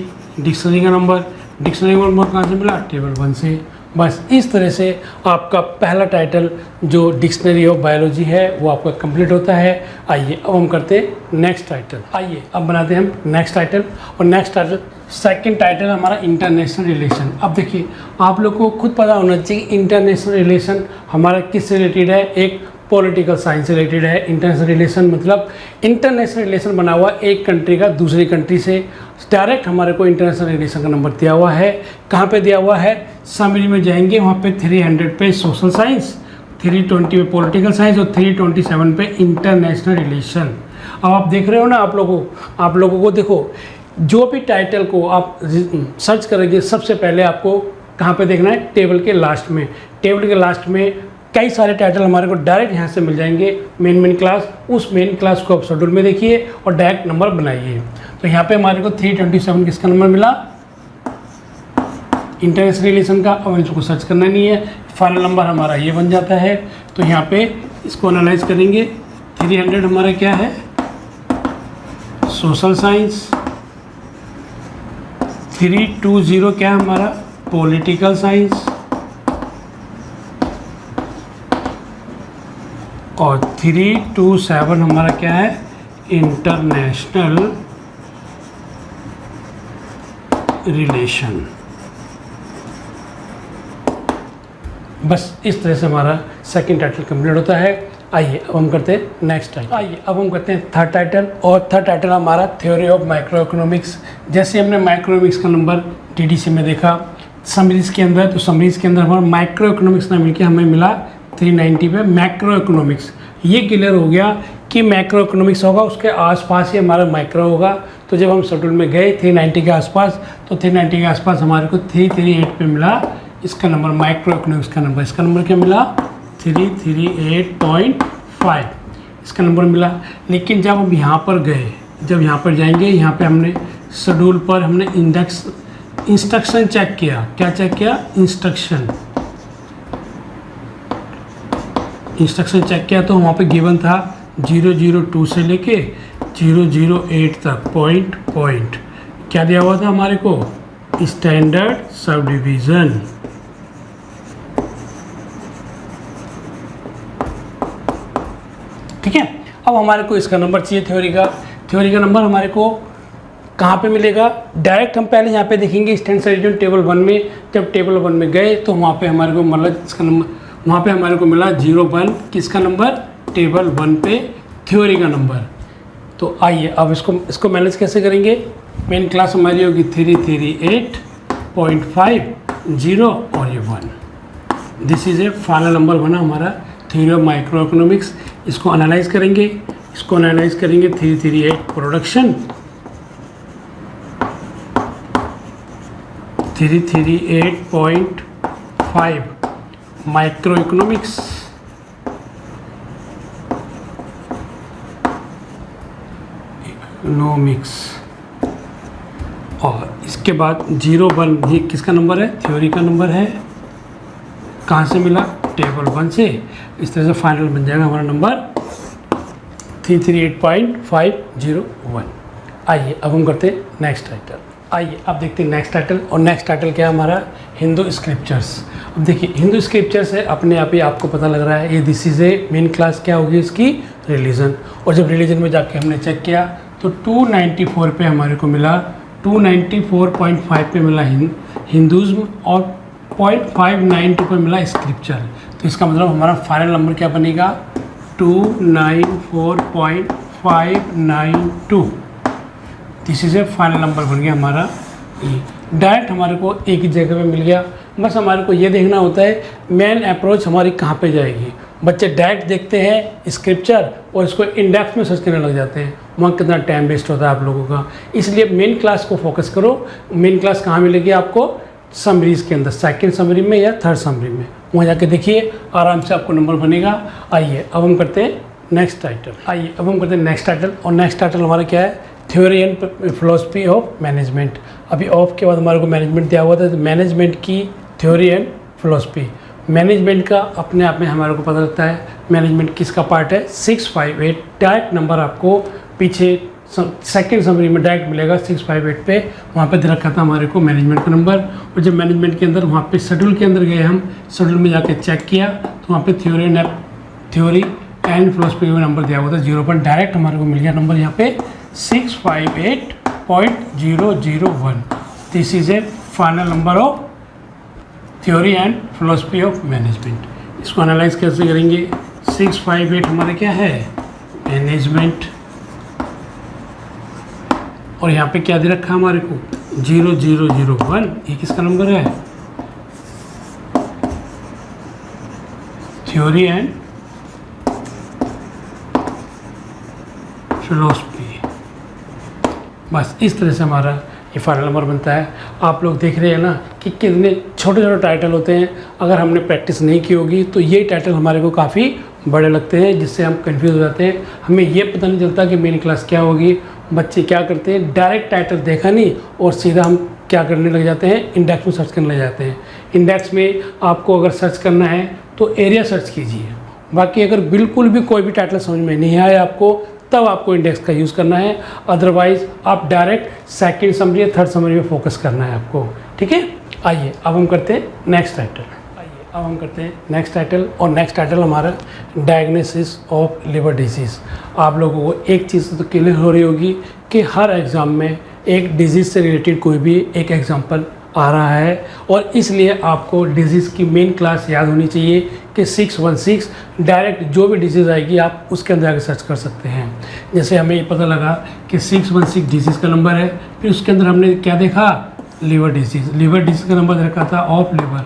का नंबर कहाँ से मिला, टेबल 1 से। बस इस तरह से आपका पहला टाइटल जो डिक्शनरी ऑफ बायोलॉजी है वो आपका कंप्लीट होता है। आइए अब हम करते हैं नेक्स्ट टाइटल। आइए अब बनाते हैं हम नेक्स्ट टाइटल। और नेक्स्ट टाइटल, सेकंड टाइटल हमारा इंटरनेशनल रिलेशन। अब देखिए आप लोग को खुद पता होना चाहिए कि इंटरनेशनल रिलेशन हमारा किस रिलेटेड है, एक पॉलिटिकल साइंस से रिलेटेड है। इंटरनेशनल रिलेशन मतलब इंटरनेशनल रिलेशन बना हुआ एक कंट्री का दूसरी कंट्री से। डायरेक्ट हमारे को इंटरनेशनल रिलेशन का नंबर दिया हुआ है। कहाँ पे दिया हुआ है, समरी में जाएंगे, वहाँ पे 300 पे सोशल साइंस, 320 पे पॉलिटिकल साइंस और 327 पे इंटरनेशनल रिलेशन। अब आप देख रहे हो ना, आप लोगों को देखो, जो भी टाइटल को आप सर्च करेंगे सबसे पहले आपको कहाँ पे देखना है, टेबल के लास्ट में। टेबल के लास्ट में कई सारे टाइटल हमारे को डायरेक्ट यहाँ से मिल जाएंगे, मेन क्लास। उस मेन क्लास को आप शेड्यूल में देखिए और डायरेक्ट नंबर बनाइए। तो यहाँ पे हमारे को 327 किसका नंबर मिला, इंटरनेशनल रिलेशन का। अब इसको सर्च करना नहीं है, फाइनल नंबर हमारा ये बन जाता है। तो यहाँ पे इसको एनालाइज करेंगे। 300 हमारा क्या है, सोशल साइंस। 320 क्या है हमारा, पॉलिटिकल साइंस। और 327 हमारा क्या है, इंटरनेशनल रिलेशन। बस इस तरह से हमारा सेकंड टाइटल कंप्लीट होता है। आइए अब हम करते हैं नेक्स्ट टाइटल। आइए अब हम करते हैं थर्ड टाइटल। और थर्ड टाइटल हमारा थ्योरी ऑफ माइक्रो इकोनॉमिक्स। जैसे हमने माइक्रो इकोनॉमिक्स का नंबर डीडीसी में देखा समरीज के अंदर, तो समरीज के अंदर हमारा माइक्रो इकोनॉमिक्स ना मिलकर हमें मिला 390 पे मैक्रो इकोनॉमिक्स। ये क्लियर हो गया कि मैक्रो इकोनॉमिक्स होगा, उसके आसपास ही हमारा माइक्रो होगा। तो जब हम शेड्यूल में गए 390 के आसपास, तो 390 के आसपास हमारे को 338 पे मिला इसका नंबर, माइक्रो इकोनॉमिक्स का नंबर। इसका नंबर क्या मिला, 338.5 इसका नंबर मिला। लेकिन जब हम यहाँ पर गए, जब यहाँ पर जाएंगे, यहाँ पे हमने शेड्यूल पर हमने इंस्ट्रक्शन चेक किया। क्या चेक किया, इंस्ट्रक्शन चेक किया। तो वहाँ पे गिवन था 002 से लेके 008 तक पॉइंट क्या दिया हुआ था हमारे को, स्टैंडर्ड सब डिवीज़न। ठीक है। अब हमारे को इसका नंबर चाहिए थ्योरी का नंबर हमारे को कहाँ पे मिलेगा, डायरेक्ट हम पहले यहाँ पे देखेंगे स्टैंडर्ड रीजन टेबल 1 में। जब टेबल 1 में गए तो वहाँ पे हमारे को मतलब इसका नंबर, वहाँ पे हमारे को मिला 01 किसका नंबर, टेबल 1 पे थ्योरी का नंबर। तो आइए अब इसको मैनेज कैसे करेंगे। मेन क्लास हमारी होगी 338.50 और ये 1। This is a final number बना हमारा थ्योरी ऑफ माइक्रो इकोनॉमिक्स। इसको एनालाइज करेंगे 338 प्रोडक्शन, 338.5 माइक्रो इकोनॉमिक्स इकोनॉमिक्स। और इसके बाद 01 ये किसका नंबर है? थ्योरी का नंबर है। कहाँ से मिला? टेबल 1 से। इस तरह से फाइनल बन जाएगा हमारा नंबर 338.501। आइए अब हम करते हैं नेक्स्ट टाइटल। आइए अब देखते हैं नेक्स्ट टाइटल। और नेक्स्ट टाइटल क्या है हमारा? हिंदू स्क्रिप्चर्स। अब देखिए हिंदू स्क्रिप्चर्स है, अपने आप ही आपको पता लग रहा है ये this is a main class क्या होगी इसकी? रिलीजन। और जब रिलीजन में जाके हमने चेक किया तो 294 पे हमारे को मिला, 294.5 पे मिला हिंदुज़्म और 0.592 पे मिला स्क्रिप्चर। तो इसका मतलब हमारा फाइनल नंबर क्या बनेगा? 294.592। This is a final number बन गया हमारा। ये डायरेक्ट हमारे को एक ही जगह पे मिल गया। बस हमारे को ये देखना होता है मेन अप्रोच हमारी कहाँ पे जाएगी। बच्चे डायरेक्ट देखते हैं स्क्रिप्चर और इसको इंडेक्स में सर्च करने लग जाते हैं, वहाँ कितना टाइम वेस्ट होता है आप लोगों का। इसलिए मेन क्लास को फोकस करो। मेन क्लास कहाँ मिलेगी आपको? समरीज़ के अंदर, सेकंड समरी में या थर्ड समरी में, वहाँ जाके देखिए आराम से आपको नंबर बनेगा। आइए अब हम करते हैं नेक्स्ट टाइटल। आइए अब हम करते हैं नेक्स्ट टाइटल। और नेक्स्ट टाइटल हमारा क्या है? Theory and philosophy of management. अभी ऑफ के बाद हमारे को मैनेजमेंट दिया हुआ था, तो मैनेजमेंट की थ्योरी एंड फिलोसफी। मैनेजमेंट का अपने आप में हमारे को पता लगता है मैनेजमेंट किसका पार्ट है? 658। डायरेक्ट नंबर आपको पीछे सेकेंड समरी में डायरेक्ट मिलेगा 658 पे। वहाँ पे दे रखा था हमारे को मैनेजमेंट का नंबर। और जब मैनेजमेंट के अंदर वहाँ पे शेड्यूल के अंदर गए, हम शेड्यूल में जाके चेक किया तो वहाँ पे थ्योरी एंड फिलोसफी का नंबर दिया हुआ था 0 पर। डायरेक्ट हमारे को मिल गया नंबर यहाँ पे 658.001। This is a final number of theory and philosophy of management. इसको एनालाइज कैसे करेंगे? 658 हमारे क्या है? मैनेजमेंट। और यहाँ पे क्या दे रखा है हमारे को? 0001। ये किसका नंबर है? Theory and philosophy. बस इस तरह से हमारा ये फाइनल नंबर बनता है। आप लोग देख रहे हैं ना कि कितने छोटे छोटे टाइटल होते हैं। अगर हमने प्रैक्टिस नहीं की होगी तो ये टाइटल हमारे को काफ़ी बड़े लगते हैं, जिससे हम कंफ्यूज हो जाते हैं। हमें ये पता नहीं चलता कि मेरी क्लास क्या होगी। बच्चे क्या करते हैं, डायरेक्ट टाइटल देखा नहीं और सीधा हम क्या करने लग जाते हैं? इंडेक्स में सर्च करने लग जाते हैं। इंडेक्स में आपको अगर सर्च करना है तो एरिया सर्च कीजिए। बाकी अगर बिल्कुल भी कोई भी टाइटल समझ में नहीं आए आपको, तब आपको इंडेक्स का यूज़ करना है। अदरवाइज आप डायरेक्ट सेकंड समरी या थर्ड समरी में फोकस करना है आपको। ठीक है। आइए अब हम करते हैं नेक्स्ट टाइटल। अब हम करते हैं नेक्स्ट टाइटल। और नेक्स्ट टाइटल हमारा डायग्नोसिस ऑफ लिवर डिजीज़। आप लोगों को एक चीज़ तो क्लियर हो रही होगी कि हर एग्ज़ाम में एक डिजीज़ से रिलेटेड कोई भी एक एग्जाम्पल आ रहा है, और इसलिए आपको डिजीज़ की मेन क्लास याद होनी चाहिए कि 616 डायरेक्ट जो भी डिजीज़ आएगी आप उसके अंदर आगे सर्च कर सकते हैं। जैसे हमें ये पता लगा कि 616 डिजीज़ का नंबर है, फिर उसके अंदर हमने क्या देखा? Liver disease. लिवर डिजीज़ का नंबर रखा था of liver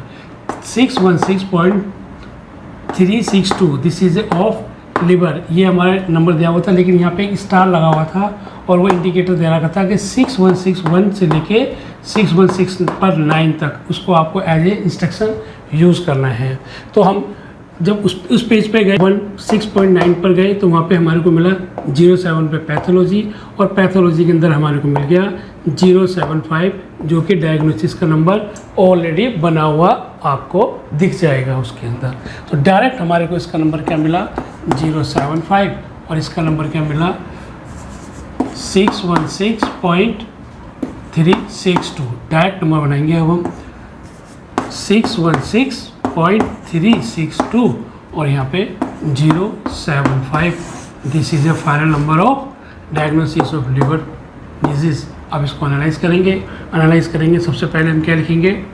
616.362। This is of liver. ये हमारा नंबर दिया हुआ था, लेकिन यहाँ पे एक स्टार लगा हुआ था और वो इंडिकेटर दे रखा था कि 6161 से लेके 616 पर 9 तक उसको आपको एज ए इंस्ट्रक्शन यूज़ करना है। तो हम जब उस पेज पे गए 16.9 पर गए तो वहाँ पे हमारे को मिला 07 पे पैथोलॉजी, और पैथोलॉजी के अंदर हमारे को मिल गया 075, जो कि डायग्नोसिस का नंबर ऑलरेडी बना हुआ आपको दिख जाएगा उसके अंदर। तो डायरेक्ट हमारे को इसका नंबर क्या मिला? 075, और इसका नंबर क्या मिला? 616.362। डायरेक्ट नंबर बनाएंगे अब हम 616.362 और यहाँ पे 075। This is a final number of diagnosis of liver disease. अब इसको एनालाइज करेंगे। सबसे पहले हम क्या लिखेंगे?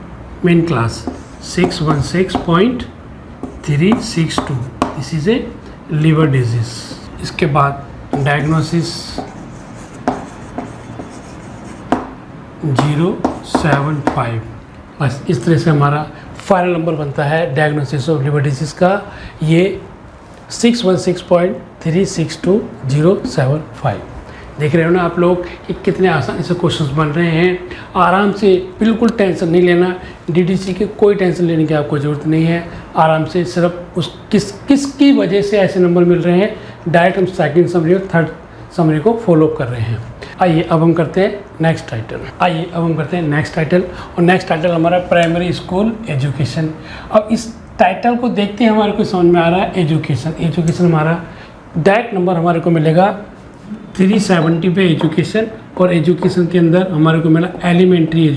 Main class 616.362। This is a liver disease. इसके बाद डायग्नोसिस 075। बस इस तरह से हमारा फाइनल नंबर बनता है डायग्नोसिस ऑफ लिवर डिजीज़ का। ये 616.362075। देख रहे हो ना आप लोग कि कितने आसानी से क्वेश्चंस बन रहे हैं। आराम से, बिल्कुल टेंशन नहीं लेना। डीडीसी की कोई टेंशन लेने की आपको ज़रूरत नहीं है। आराम से सिर्फ उस किसकी वजह से ऐसे नंबर मिल रहे हैं, डायरेक्ट हम सेकंड समरी और थर्ड समरी को फॉलो कर रहे हैं। आइए अब हम करते हैं नेक्स्ट टाइटल। और नेक्स्ट टाइटल हमारा प्राइमरी स्कूल एजुकेशन। अब इस टाइटल को देखते हैं हमारे को समझ में आ रहा है एजुकेशन हमारा डायरेक्ट नंबर हमारे को मिलेगा 370 पे एजुकेशन। और एजुकेशन के अंदर हमारे को मिला एलिमेंट्री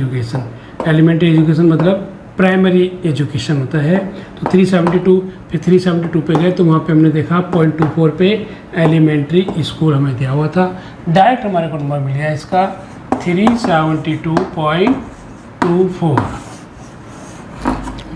एजुकेशन मतलब प्राइमरी एजुकेशन होता है। तो 372 फिर 372 पे गए तो वहाँ पे हमने देखा 0.24 पे एलिमेंट्री स्कूल हमें दिया हुआ था। डायरेक्ट हमारे को नंबर मिल गया इसका 372.24।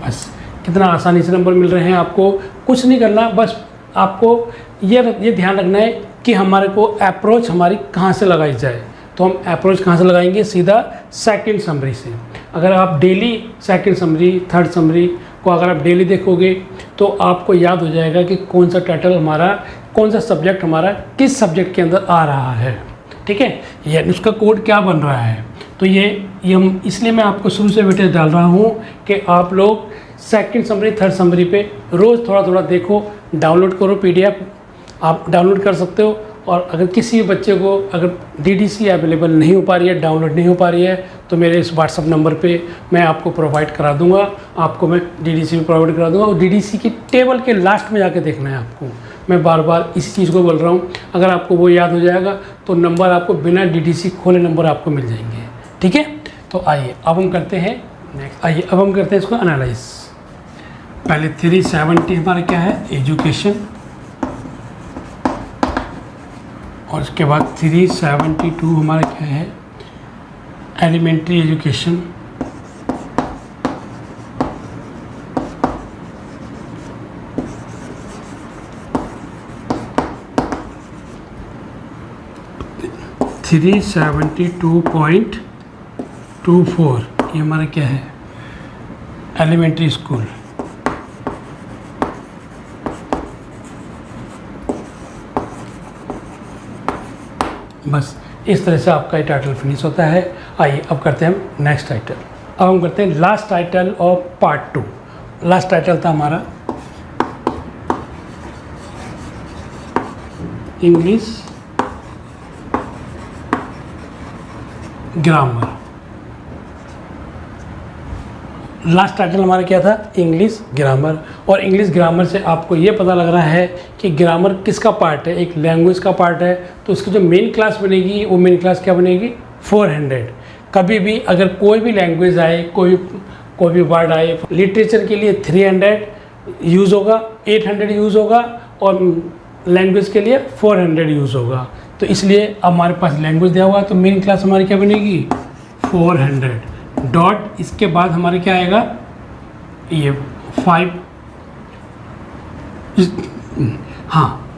बस कितना आसानी से नंबर मिल रहे हैं आपको, कुछ नहीं करना, बस आपको ये ध्यान रखना है कि हमारे को अप्रोच हमारी कहाँ से लगाई जाए। तो हम अप्रोच कहाँ से लगाएंगे, सीधा सेकंड समरी से। अगर आप daily second summary third summary को अगर आप डेली देखोगे तो आपको याद हो जाएगा कि कौन सा टाइटल हमारा, कौन सा सब्जेक्ट हमारा किस सब्जेक्ट के अंदर आ रहा है। ठीक है, यानी उसका कोड क्या बन रहा है। तो ये हम इसलिए मैं आपको शुरू से वेटेज डाल रहा हूँ कि आप लोग सेकंड समरी थर्ड समरी पे रोज़ थोड़ा थोड़ा देखो, डाउनलोड करो, PDF आप डाउनलोड कर सकते हो। और अगर किसी बच्चे को अगर DDC अवेलेबल नहीं हो पा रही है, डाउनलोड नहीं हो पा रही है, तो मेरे इस व्हाट्सअप नंबर पे मैं आपको प्रोवाइड करा दूंगा, आपको मैं DDC भी प्रोवाइड करा दूंगा। और DDC की टेबल के लास्ट में जाके देखना है आपको। मैं बार बार इसी चीज़ को बोल रहा हूँ, अगर आपको वो याद हो जाएगा तो नंबर आपको बिना DDC खोले नंबर आपको मिल जाएंगे। ठीक है, तो आइए अब हम करते हैं इसको एनालाइज। पहले 370 हमारा क्या है, एजुकेशन, और उसके बाद 372 हमारा क्या है, एलिमेंट्री एजुकेशन। थ्री 72.24 ये हमारा क्या है, एलिमेंट्री स्कूल। बस इस तरह से आपका ये टाइटल फिनिश होता है। आइए अब करते हैं हम नेक्स्ट टाइटल। अब हम करते हैं last title of part 2। Last title था हमारा इंग्लिश ग्रामर। लास्ट टाइटल हमारा क्या था, इंग्लिश ग्रामर। और इंग्लिश ग्रामर से आपको ये पता लग रहा है कि ग्रामर किसका पार्ट है, एक लैंग्वेज का पार्ट है। तो उसकी जो मेन क्लास बनेगी वो मेन क्लास क्या बनेगी, 400। कभी भी अगर कोई भी लैंग्वेज आए, कोई भी वर्ड आए, लिटरेचर के लिए 300 यूज़ होगा, 800 यूज़ होगा, और लैंग्वेज के लिए 400 यूज़ होगा। तो इसलिए अब हमारे पास लैंग्वेज दिया हुआ है तो मेन क्लास हमारी क्या बनेगी, 400 डॉट, इसके बाद हमारे क्या आएगा, ये 5। हाँ,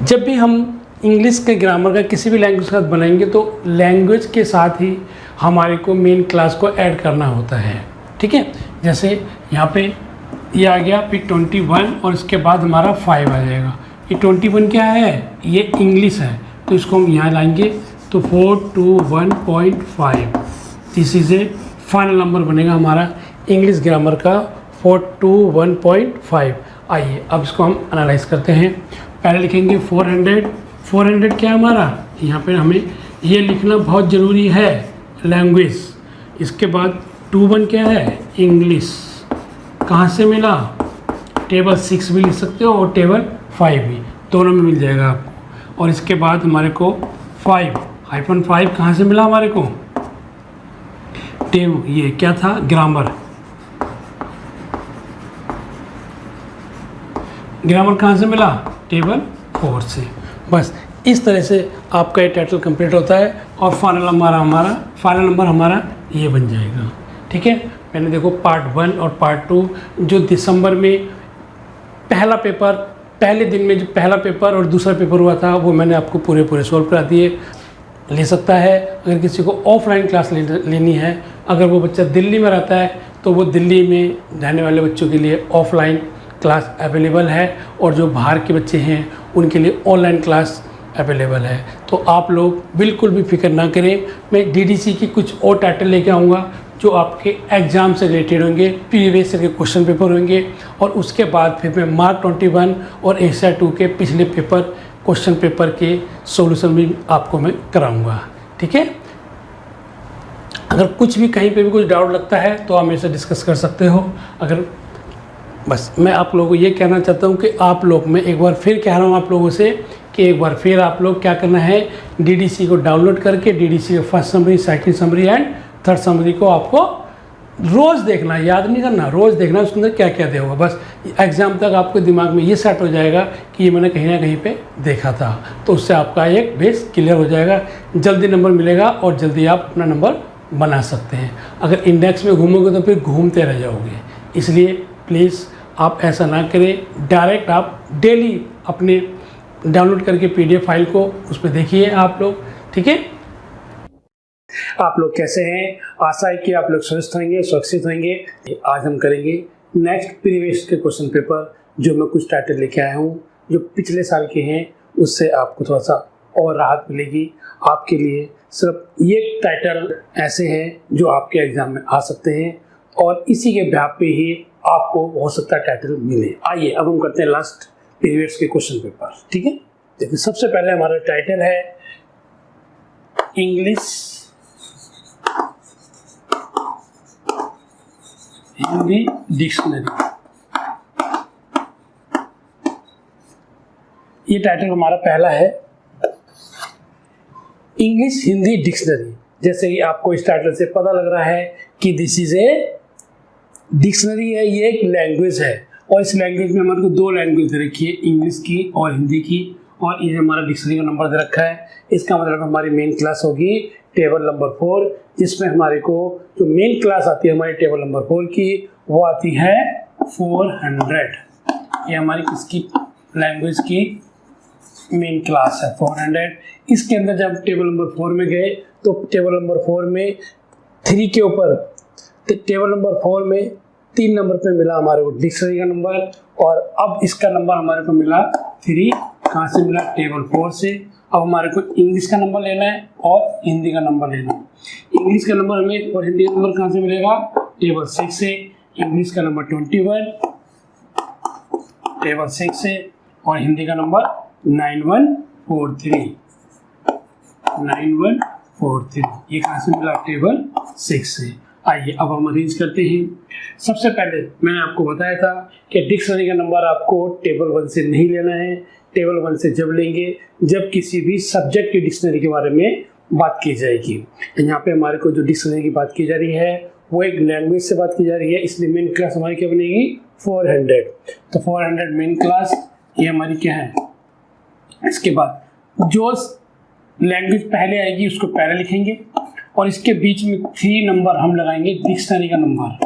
जब भी हम इंग्लिश के ग्रामर का किसी भी लैंग्वेज के साथ बनाएंगे तो लैंग्वेज के साथ ही हमारे को मेन क्लास को ऐड करना होता है। ठीक है, जैसे यहाँ पे ये आ गया, फिर 21 और इसके बाद हमारा 5 आ जाएगा। ये 21 क्या है, ये इंग्लिश है, तो इसको हम यहाँ लाएंगे तो 421.5 this is a final number बनेगा हमारा इंग्लिश ग्रामर का 421.5। आइए अब इसको हम एनालाइज करते हैं। पहले लिखेंगे 400 क्या है हमारा, यहाँ पे हमें ये लिखना बहुत ज़रूरी है, लैंग्वेज। इसके बाद 21 क्या है, इंग्लिश। कहाँ से मिला, टेबल 6 भी लिख सकते हो और टेबल 5 भी, दोनों में मिल जाएगा आपको। और इसके बाद हमारे को 5 कहाँ से मिला हमारे को, ये क्या था, ग्रामर। ग्रामर कहाँ से मिला, टेबल 4 से। बस इस तरह से आपका ये टाइटल कंप्लीट होता है और फाइनल नंबर हमारा ये बन जाएगा। ठीक है, मैंने देखो पार्ट 1 और पार्ट 2 जो दिसंबर में पहले दिन में जो पहला पेपर और दूसरा पेपर हुआ था वो मैंने आपको पूरे सॉल्व करा दिए। ले सकता है, अगर किसी को ऑफलाइन क्लास लेनी है, अगर वो बच्चा दिल्ली में रहता है तो वो दिल्ली में रहने वाले बच्चों के लिए ऑफलाइन क्लास अवेलेबल है, और जो बाहर के बच्चे हैं उनके लिए ऑनलाइन क्लास अवेलेबल है। तो आप लोग बिल्कुल भी फिक्र ना करें, मैं DDC की कुछ और टाइटल लेके आऊँगा जो आपके एग्ज़ाम से रिलेटेड होंगे, प्रीवियस ईयर के क्वेश्चन पेपर होंगे, और उसके बाद फिर मैं मार्क 21 और एशिया 2 के पिछले पेपर क्वेश्चन पेपर के सॉल्यूशन भी आपको मैं कराऊंगा। ठीक है, अगर कुछ भी कहीं पे भी कुछ डाउट लगता है तो आप मेरे से डिस्कस कर सकते हो। अगर बस मैं आप लोगों को ये कहना चाहता हूँ कि आप लोग, मैं एक बार फिर कह रहा हूँ आप लोगों से कि एक बार फिर आप लोग क्या करना है, DDC को डाउनलोड करके DDC का first summary, second summary and third summary को आपको रोज़ देखना, याद नहीं करना, रोज़ देखना उसके अंदर क्या क्या दिया होगा। बस एग्ज़ाम तक आपके दिमाग में ये सेट हो जाएगा कि ये मैंने कहीं ना कहीं पे देखा था, तो उससे आपका एक बेस क्लियर हो जाएगा, जल्दी नंबर मिलेगा और जल्दी आप अपना नंबर बना सकते हैं। अगर इंडेक्स में घूमोगे तो फिर घूमते रह जाओगे, इसलिए प्लीज़ आप ऐसा ना करें। डायरेक्ट आप डेली अपने डाउनलोड करके PDF फाइल को उस पर देखिए आप लोग। ठीक है, आप लोग कैसे हैं? आशा है कि आप लोग स्वस्थ होंगे, सुरक्षित होंगे। आज हम करेंगे नेक्स्ट प्रीवियस के क्वेश्चन पेपर, जो मैं कुछ टाइटल लेके आया हूँ जो पिछले साल के हैं, उससे आपको थोड़ा सा और राहत मिलेगी। आपके लिए सिर्फ ये टाइटल ऐसे हैं जो आपके एग्जाम में आ सकते हैं और इसी के बिहाफ पे ही आपको हो सकता है टाइटल मिले। आइए अब हम करते हैं लास्ट प्रीवियस के क्वेश्चन पेपर। ठीक है, देखिए सबसे पहले हमारा टाइटल है इंग्लिश हिंदी डिक्शनरी। ये टाइटल हमारा पहला है, इंग्लिश हिंदी डिक्शनरी। जैसे कि आपको इस टाइटल से पता लग रहा है कि दिस इज ए डिक्शनरी है, ये एक लैंग्वेज है और इस लैंग्वेज में हमारे को दो लैंग्वेज दे रखी है, इंग्लिश की और हिंदी की, और ये हमारा डिक्शनरी का नंबर दे रखा है। इसका मतलब हमारी मेन क्लास होगी टेबल नंबर 4, जिसमें हमारे को जो मेन क्लास आती है हमारी टेबल नंबर 4 की, वो आती है 400। ये हमारी किसकी लैंग्वेज की मेन क्लास है 400। इसके अंदर जब टेबल नंबर 4 में गए तो टेबल नंबर 4 में 3 के ऊपर, टेबल नंबर 4 में 3 नंबर पे मिला हमारे को डिक्शनरी का नंबर, और अब इसका नंबर हमारे को मिला 3। कहाँ से मिला? टेबल 4 से। अब हमारे को इंग्लिश का नंबर लेना है और हिंदी का नंबर लेना है। इंग्लिश का नंबर हमें और हिंदी का नंबर कहाँ से मिलेगा? टेबल 6 से। इंग्लिश का नंबर 21 टेबल 6 से, और हिंदी का नंबर 9143। ये कहाँ से मिला? टेबल 6 से। आइए अब हम अरेंज करते हैं। सबसे पहले मैंने आपको बताया था कि डिक्शनरी का नंबर आपको टेबल 1 से नहीं लेना है। टेबल 1 से जब लेंगे जब किसी भी सब्जेक्ट की डिक्शनरी के बारे में बात की जाएगी। यहाँ पे हमारे को जो डिक्शनरी की बात की जा रही है वो एक लैंग्वेज से बात की जा रही है, इसलिए मेन क्लास हमारी क्या बनेगी? 400। तो 400 मेन क्लास, ये हमारी क्या है? इसके बाद जो लैंग्वेज पहले आएगी उसको पहले लिखेंगे और इसके बीच में 3 नंबर हम लगाएंगे डिक्शनरी का नंबर,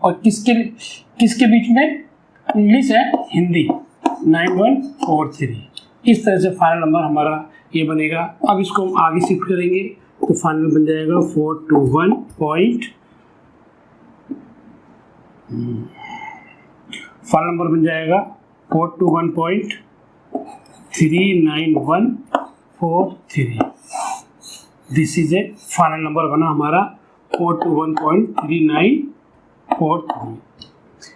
और किसके बीच में? इंग्लिश है हिंदी 9143। इस तरह से फाइनल नंबर हमारा ये बनेगा। अब इसको हम आगे शिफ्ट करेंगे तो फाइनल बन जाएगा 421 पॉइंट, फाइनल नंबर बन जाएगा 421.39143। This is a final number बना हमारा 421.3943।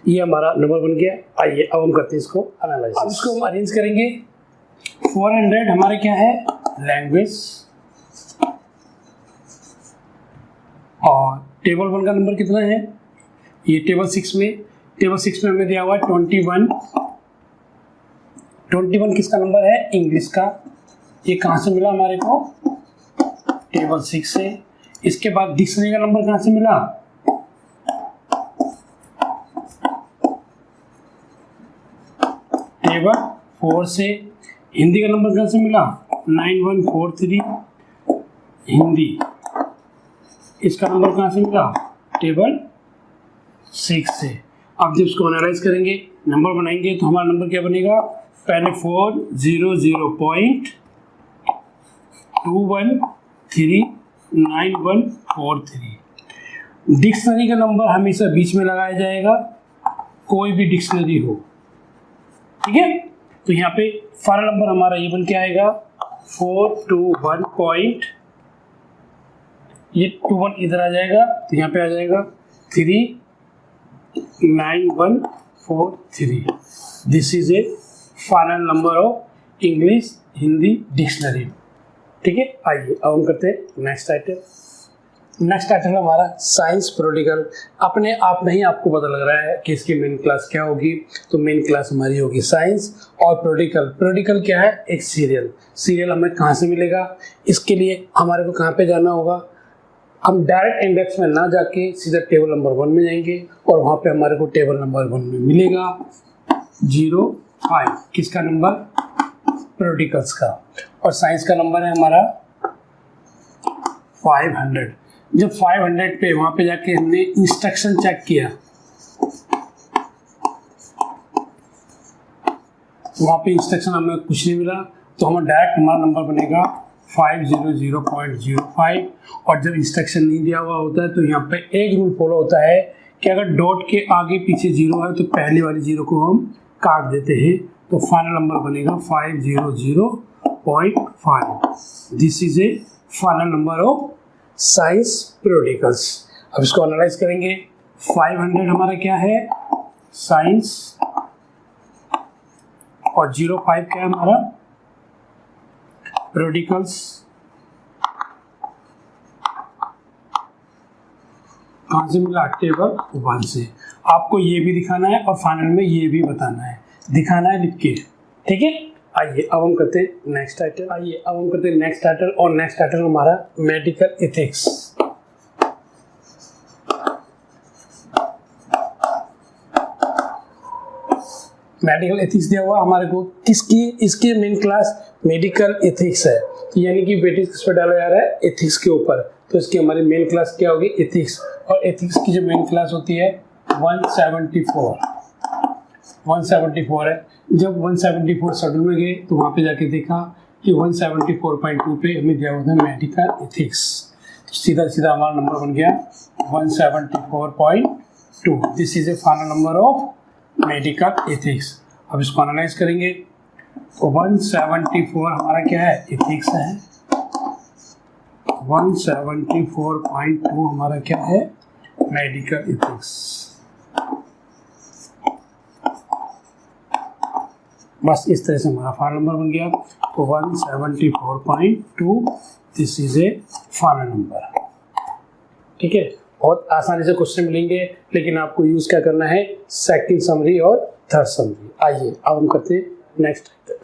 ये हमारा नंबर बन गया। आइए अब हम करते हैं इसको एनालाइज। अब इसको हम अरेंज करेंगे। 400 हमारे क्या है? लैंग्वेज, और टेबल 1 का नंबर कितना है? ये टेबल 6 में, हमें दिया हुआ है 21। 21 किसका नंबर है? इंग्लिश का। ये कहाँ से मिला हमारे को? टेबल 6 से। इसके बाद डिक्शनरी का नंबर कहाँ से मिला? टेबल 4 से। हिंदी का नंबर कहाँ से मिला? 9143 हिंदी। इसका नंबर कहाँ से मिला? टेबल 6 से। अब जब इसको एनालाइज करेंगे, नंबर बनाएंगे, तो हमारा नंबर क्या बनेगा? पहले 400.2139143। डिक्शनरी का नंबर हमेशा बीच में लगाया जाएगा, कोई भी डिक्शनरी हो। ठीक है, तो यहाँ पे फाइनल नंबर हमारा ये बन के आएगा 421 पॉइंट, ये 21 इधर आ जाएगा तो यहाँ पे आ जाएगा 39143। This is a final number of English Hindi dictionary. ठीक है, आइए अब हम करते हैं नेक्स्ट टाइटल। नेक्स्ट टाइटल हमारा साइंस प्रैक्टिकल। अपने आप नहीं आपको पता लग रहा है कि इसकी मेन क्लास क्या होगी, तो मेन क्लास हमारी होगी साइंस और प्रैक्टिकल। प्रैक्टिकल क्या है? एक सीरियल। सीरियल हमें कहाँ से मिलेगा? इसके लिए हमारे को कहाँ पे जाना होगा? हम डायरेक्ट इंडेक्स में ना जाके सीधा टेबल नंबर 1 में जाएंगे और वहाँ पे हमारे को टेबल नंबर 1 में मिलेगा 05। किसका नंबर? प्रैक्टिकल्स का। और साइंस का नंबर है हमारा 500। जब 500 पे वहाँ पे जाके हमने इंस्ट्रक्शन चेक किया, वहाँ पे इंस्ट्रक्शन हमें कुछ नहीं मिला, तो हमें डायरेक्ट हमारा नंबर बनेगा 500.05। और जब इंस्ट्रक्शन नहीं दिया हुआ होता है तो यहाँ पे एक रूल फॉलो होता है कि अगर डॉट के आगे पीछे 0 है तो पहले वाली 0 को हम काट देते हैं, तो फाइनल नंबर बनेगा 500.5। This is a final number of science practicals. अब इसको एनालाइज करेंगे। 500 हमारा क्या है? साइंस। और 05 क्या है हमारा? प्रैक्टिकल्स। कहाँ से मिला? टेबल 1 से। आपको ये भी दिखाना है और फाइनल में ये भी बताना है, दिखाना है लिख के। ठीक है, आइए अब हम करते हैं नेक्स्ट टाइटल। और नेक्स्ट टाइटल हमारा मेडिकल एथिक्स। मेडिकल एथिक्स दिया हुआ हमारे को किसकी? इसके मेन क्लास मेडिकल एथिक्स है, तो यानी कि वेटेज किस पर डाला जा रहा है? एथिक्स के ऊपर। तो इसकी हमारी मेन क्लास क्या होगी? एथिक्स। और एथिक्स की जो मेन क्लास होती है 174 है। जब 174 शेड्यूल में गए तो वहाँ पे जाके देखा कि 174.2 पे हमें दिया हुआ था मेडिकल एथिक्स, तो सीधा सीधा हमारा नंबर बन गया 174.2। This is a final number of medical ethics. अब इसको एनालाइज करेंगे तो 174 हमारा क्या है? एथिक्स है। 174.2 हमारा क्या है? Medical ethics. बस इस तरह से हमारा फाइनल नंबर बन गया, तो 174.2। This is a final number. ठीक है, बहुत आसानी से क्वेश्चन मिलेंगे, लेकिन आपको यूज क्या करना है? सेकंड समरी और थर्ड समरी। आइए अब हम करते हैं नेक्स्ट टाइटल।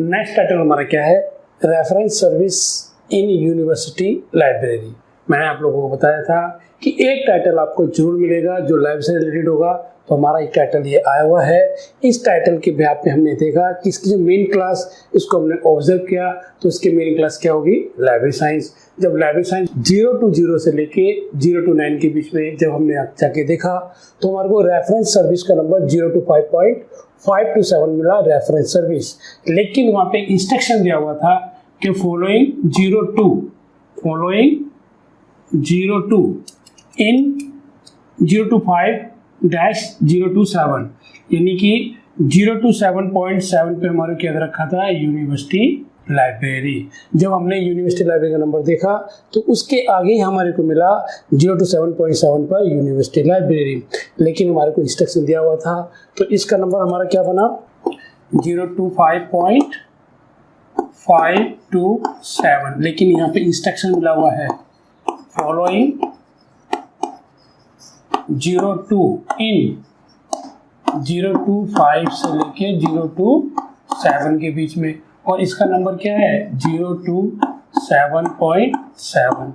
नेक्स्ट टाइटल हमारा क्या है? Reference service in university library. मैंने आप लोगों को बताया था कि एक टाइटल आपको जरूर मिलेगा जो लाइव से रिलेटेड होगा, तो हमारा एक टाइटल ये आया हुआ है। इस टाइटल के बेस पे हमने देखा कि इसकी जो मेन क्लास, इसको हमने ऑब्जर्व किया, तो इसकी मेन क्लास क्या होगी? Library science. जब लाइब्रेरी साइंस 0 to 0 से लेके 0 to 9 के बीच में जब हमने जाके देखा, तो हमारे को रेफरेंस सर्विस का नंबर 0 to 5.527 मिला रेफरेंस सर्विस। लेकिन वहाँ पे इंस्ट्रक्शन दिया हुआ था कि फॉलोइंग 02 इन 0 to 5-0 to 7, यानी कि 0 to 7.7 पे हमारे क्या रखा था? University library. जब हमने यूनिवर्सिटी लाइब्रेरी का नंबर देखा तो उसके आगे ही हमारे को मिला 0 to 7.7 पर यूनिवर्सिटी लाइब्रेरी, लेकिन हमारे को इंस्ट्रक्शन दिया हुआ था, तो इसका नंबर हमारा क्या बना? 0 to 5.527। लेकिन यहाँ पे इंस्ट्रक्शन मिला हुआ है फॉलोइंग 02 इन 0 to 5 से लेके 0 to 7 के बीच में, और इसका नंबर क्या है? 0 to 7.7।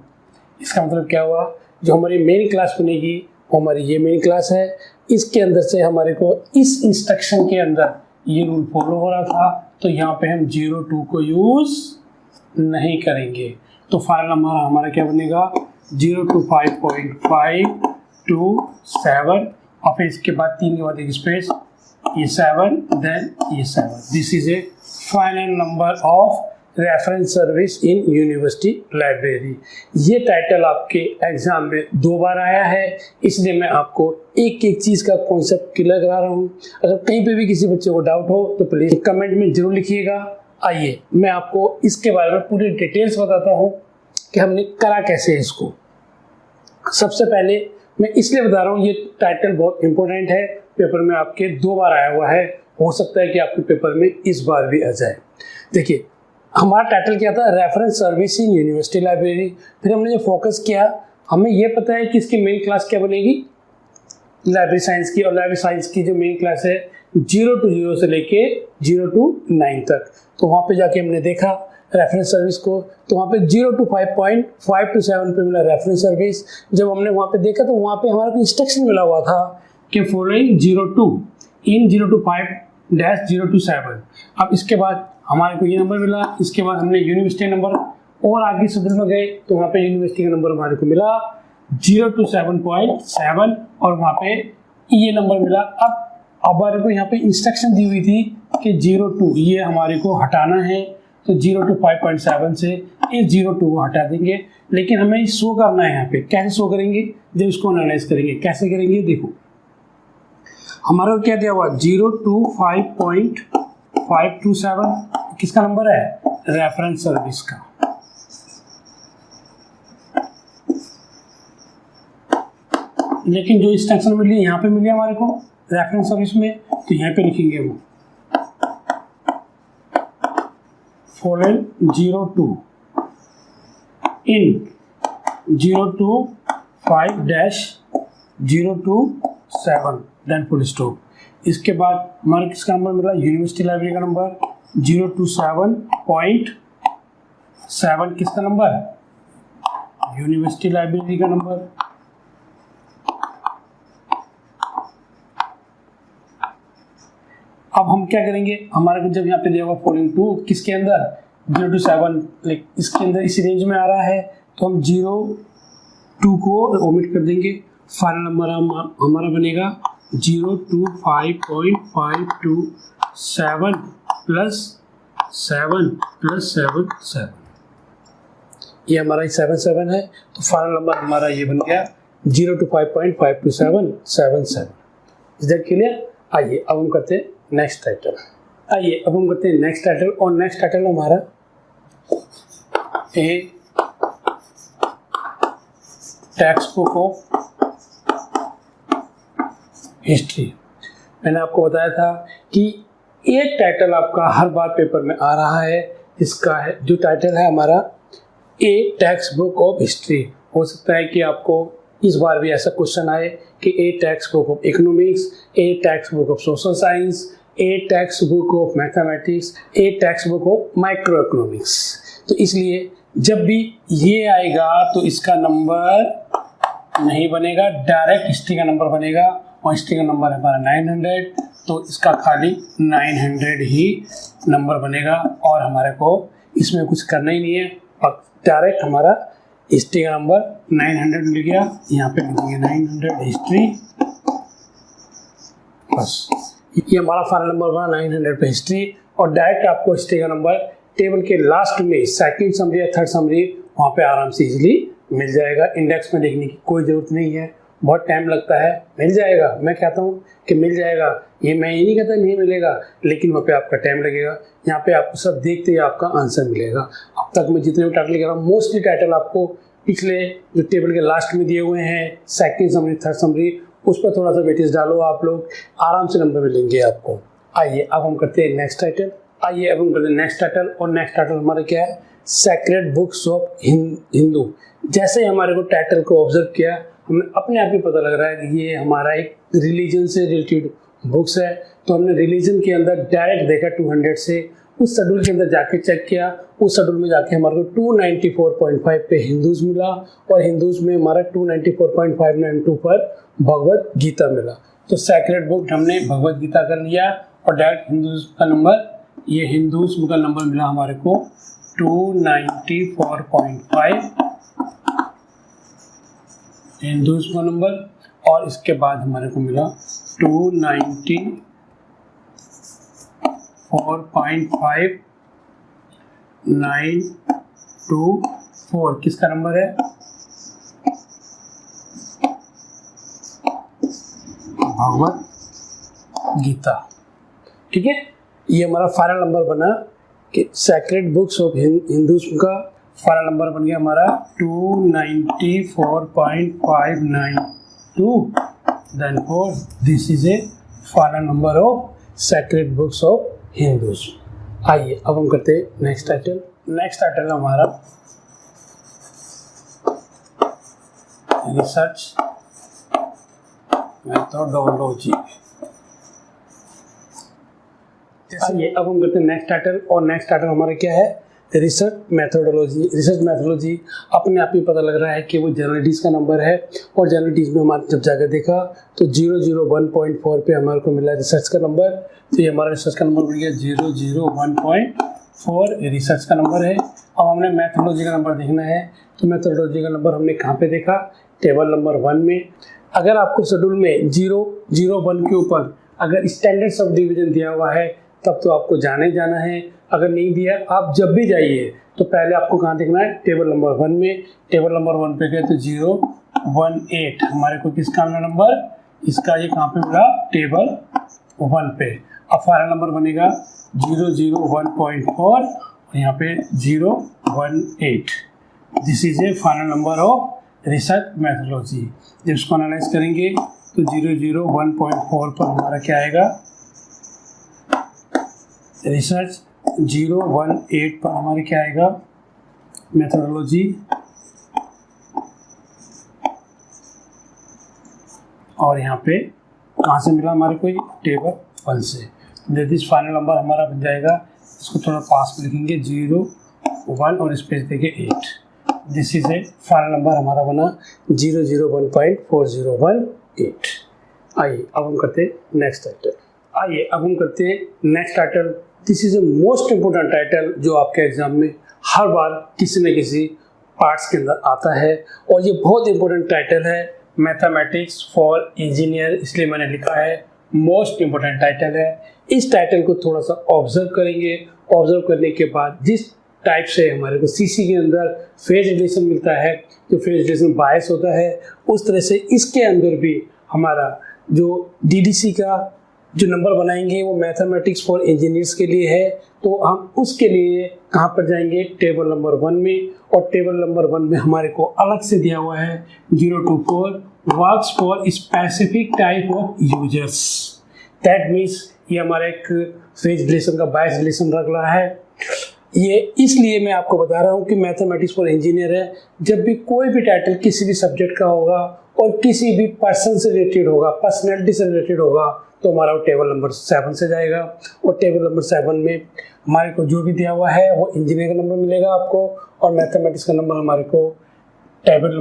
इसका मतलब क्या हुआ? जो हमारी मेन क्लास बनेगी वो हमारी ये मेन क्लास है। इसके अंदर से हमारे को इस इंस्ट्रक्शन के अंदर ये रूल फॉलो हो रहा था, तो यहाँ पे हम 02 को यूज नहीं करेंगे। तो फाइनल नंबर हमारा क्या बनेगा? 0 to 5.527, और फिर इसके बाद 3 के बाद एक स्पेस, ये 7, देन ये 7। This is a final number of reference service in university library. ये टाइटल आपके एग्जाम में 2 बार आया है, इसलिए मैं आपको एक एक चीज़ का कॉन्सेप्ट क्लियर करा रहा हूँ। अगर कहीं पे भी किसी बच्चे को डाउट हो तो प्लीज़ कमेंट में ज़रूर लिखिएगा। आइए मैं आपको इसके बारे में पूरी डिटेल्स बताता हूँ कि हमने करा कैसे है इसको। सबसे पहले मैं इसलिए बता रहा हूँ, ये टाइटल बहुत इंपॉर्टेंट है, पेपर में आपके 2 बार आया हुआ है, हो सकता है कि आपके पेपर में इस बार भी आ जाए। देखिए हमारा टाइटल क्या था, reference service in university library. फिर हमने जो फोकस किया, हमें ये पता है कि इसकी मेन क्लास क्या बनेगी, लाइब्रेरी साइंस की। और लाइब्रेरी साइंस की जो मेन क्लास है 0 to 0 से लेके 0 to 9 तक। तो वहाँ पे जाके हमने देखा रेफरेंस सर्विस को, तो वहाँ पे 0 to 5.5 to 7 पे मिला रेफरेंस सर्विस। जब हमने वहाँ पे देखा तो वहाँ पे हमारा को इंस्ट्रक्शन मिला हुआ था कि फॉलोइंग 0 to 5-0 to 7। अब इसके बाद हमारे को ये नंबर मिला, इसके बाद हमने यूनिवर्सिटी नंबर और आगे शेड्यूल में गए तो वहाँ पे यूनिवर्सिटी का नंबर हमारे को मिला 0 to 7.7 और वहाँ पे ये नंबर मिला। अब हमारे को यहाँ पे इंस्ट्रक्शन दी हुई थी कि 0 to ये हमारे को हटाना है, तो 0 to 5.7 से इस 0 to को हटा देंगे। लेकिन हमें शो करना है यहाँ पे, कैसे शो करेंगे, जब इसको एनालाइज करेंगे कैसे करेंगे। देखो हमारा को क्या दिया हुआ 0 to 5.527 किसका नंबर है, रेफरेंस सर्विस का। लेकिन जो इंस्ट्रक्शन मिली यहाँ पे मिली हमारे को रेफरेंस सर्विस में, तो यहाँ पे लिखेंगे वो following 0 to 5-0 to 7 then full stop. इसके बाद हमारा किसका नंबर मिला, यूनिवर्सिटी लाइब्रेरी का नंबर 0 to 7.7 किसका नंबर है, यूनिवर्सिटी लाइब्रेरी का नंबर। अब हम क्या करेंगे, हमारे को जब यहाँ पे दिया हुआ फॉलोइंग 2 किसके अंदर 0 to 7 इसके अंदर इस रेंज में आ रहा है, तो हम 0-2 को ओमिट कर देंगे। फाइनल नंबर हमारा बनेगा 0 to 5.527 प्लस 7 प्लस 7 ये हमारा 7 है। तो फाइनल नंबर हमारा ये बन गया 0 to 5.527 7। Is that clear. आइए अब हम करते हैं नेक्स्ट टाइटल। और नेक्स्ट टाइटल हमारा ए टेक्स्ट बुक ऑफ हिस्ट्री। मैंने आपको बताया था कि एक टाइटल आपका हर बार पेपर में आ रहा है, इसका है जो टाइटल है हमारा ए टेक्स्ट बुक ऑफ हिस्ट्री। हो सकता है कि आपको इस बार भी ऐसा क्वेश्चन आए कि ए text book of economics, A text book of social science, A text book of mathematics, A text book of micro economics. तो इसलिए जब भी ये आएगा तो इसका नंबर नहीं बनेगा, डायरेक्ट हिस्ट्री का नंबर बनेगा। और हिस्ट्री का नंबर है हमारा 900, तो इसका खाली 900 ही नंबर बनेगा और हमारे को इसमें कुछ करना ही नहीं है। डायरेक्ट हमारा हिस्ट्री का नंबर 900 मिल गया, यहाँ पे लिखेंगे 900 हिस्ट्री बस। ये हमारा फाइनल नंबर बना 900 पे हिस्ट्री। और डायरेक्ट आपको हिस्ट्री का नंबर टेबल के लास्ट में सेकंड समरी या थर्ड समरी वहाँ पे आराम से इजीली मिल जाएगा। इंडेक्स में देखने की कोई ज़रूरत नहीं है, बहुत टाइम लगता है, मिल जाएगा। मैं कहता हूँ कि मिल जाएगा, ये मैं ये नहीं कहता नहीं मिलेगा, लेकिन वहाँ पे आपका टाइम लगेगा। यहाँ पे आपको सब देखते ही आपका आंसर मिलेगा। अब तक मैं जितने भी टाइटल लिख रहा हूँ मोस्टली टाइटल आपको पिछले जो टेबल के लास्ट में दिए हुए हैं सेकंड समरी थर्ड समरी, उस पर थोड़ा सा वेटेज डालो, आप लोग आराम से नंबर मिलेंगे आपको। आइए अब हम करते हैं नेक्स्ट टाइटल। और नेक्स्ट टाइटल हमारा क्या है, सेक्रेड बुक्स ऑफ हिंदू। जैसे ही हमारे को टाइटल को ऑब्जर्व किया, हमें अपने आप ही पता लग रहा है कि ये हमारा एक रिलीजन से रिलेटेड बुक्स है। तो हमने रिलीजन के अंदर डायरेक्ट देखा 200 से, उस शेड्यूल के अंदर जाके चेक किया, उस शेड्यूल में जाके हमारे को 294.5 पे हिंदूज मिला और हिंदूज में हमारा 294.592 पर भगवत गीता मिला। तो सेक्रेड बुक हमने भगवत गीता कर लिया और डायरेक्ट हिंदूज का नंबर, ये हिंदूज का नंबर मिला हमारे को 294.5 हिंदूज का नंबर। और इसके बाद हमारे को मिला 294.5924 किसका नंबर है, भगवत गीता। ठीक है, ये हमारा फाइनल नंबर बना कि सेक्रेड बुक्स ऑफ हिंदूज का फाइनल नंबर बन गया हमारा 294.592। Then for this is a final number of sacred books of Hindus. आइए अब हम करते हैं नेक्स्ट टाइटल। नेक्स्ट टाइटल है हमारा रिसर्च मेथोडोलॉजी। आइए अब हम करते हैं नेक्स्ट टाइटल, और नेक्स्ट टाइटल हमारा क्या है? Research methodology. रिसर्च मेथोडोलॉजी अपने आप ही पता लग रहा है कि वो जनरलिटीज़ का नंबर है, और जनरलिटीज़ में हमारे जब जाकर देखा तो 001.4 पे हमारे को मिला रिसर्च का नंबर। तो ये हमारा रिसर्च का नंबर बढ़ गया 001.4 रिसर्च का नंबर है। अब हमने मेथोडोलॉजी का नंबर देखना है, तो मेथोडोलॉजी का नंबर हमने कहाँ पे देखा? टेबल नंबर 1 में। अगर आपको शेड्यूल में 001 के ऊपर अगर स्टैंडर्ड सब डिवीजन दिया हुआ है तब तो आपको जाना है। अगर नहीं दिया, आप जब भी जाइए तो पहले आपको कहाँ देखना है? टेबल नंबर 1 में। टेबल नंबर 1 पे गए तो 018 हमारे को किसका मिला नंबर? इसका ये कहाँ पे मिला? टेबल 1 पे। अब फाइनल नंबर बनेगा 001.4 और यहाँ पे 018। This is a final number of research methodology. जब इसको एनालाइज करेंगे तो 001.4 पर हमारा क्या आएगा? रिसर्च 018 पर हमारे क्या आएगा? मेथोडोलॉजी। और यहाँ पे कहाँ से मिला हमारे को? टेबल 1 से। दिस फाइनल नंबर हमारा बन जाएगा, इसको थोड़ा पास में लिखेंगे 01 और स्पेस देंगे 8। This is a final number हमारा बना 001.4018। आइए अब हम करते हैं नेक्स्ट टाइटल। आइए अब हम करते हैं next title. This is a most important title जो आपके एग्जाम में हर बार किसी न किसी पार्ट्स के अंदर आता है, और ये बहुत इम्पोर्टेंट टाइटल है। मैथमेटिक्स फॉर इंजीनियर, इसलिए मैंने लिखा है मोस्ट इम्पोर्टेंट टाइटल है। इस टाइटल को थोड़ा सा ऑब्जर्व करेंगे। ऑब्जर्व करने के बाद जिस टाइप से हमारे को सीसी के अंदर फेज रिलेशन मिलता है, जो फेज रिलेशन बायस होता है, उस तरह से इसके अंदर भी हमारा जो डीडीसी का जो नंबर बनाएंगे वो मैथमेटिक्स फॉर इंजीनियर्स के लिए है। तो हम उसके लिए कहाँ पर जाएंगे? टेबल नंबर 1 में। और टेबल नंबर 1 में हमारे को अलग से दिया हुआ है 024 works for specific type of users. That means ये हमारा एक फेज रिलेशन का बायस रिलेशन रख रहा है। ये इसलिए मैं आपको बता रहा हूँ कि मैथमेटिक्स फॉर इंजीनियर है। जब भी कोई भी टाइटल किसी भी सब्जेक्ट का होगा और किसी भी पर्सन से रिलेटेड होगा, पर्सनैलिटी से रिलेटेड होगा, तो हमारा वो टेबल नंबर 7 से जाएगा। और टेबल नंबर 7 में हमारे को जो भी दिया हुआ है वो इंजीनियर का नंबर मिलेगा आपको, और मैथमेटिक्स का नंबर हमारे को टेबल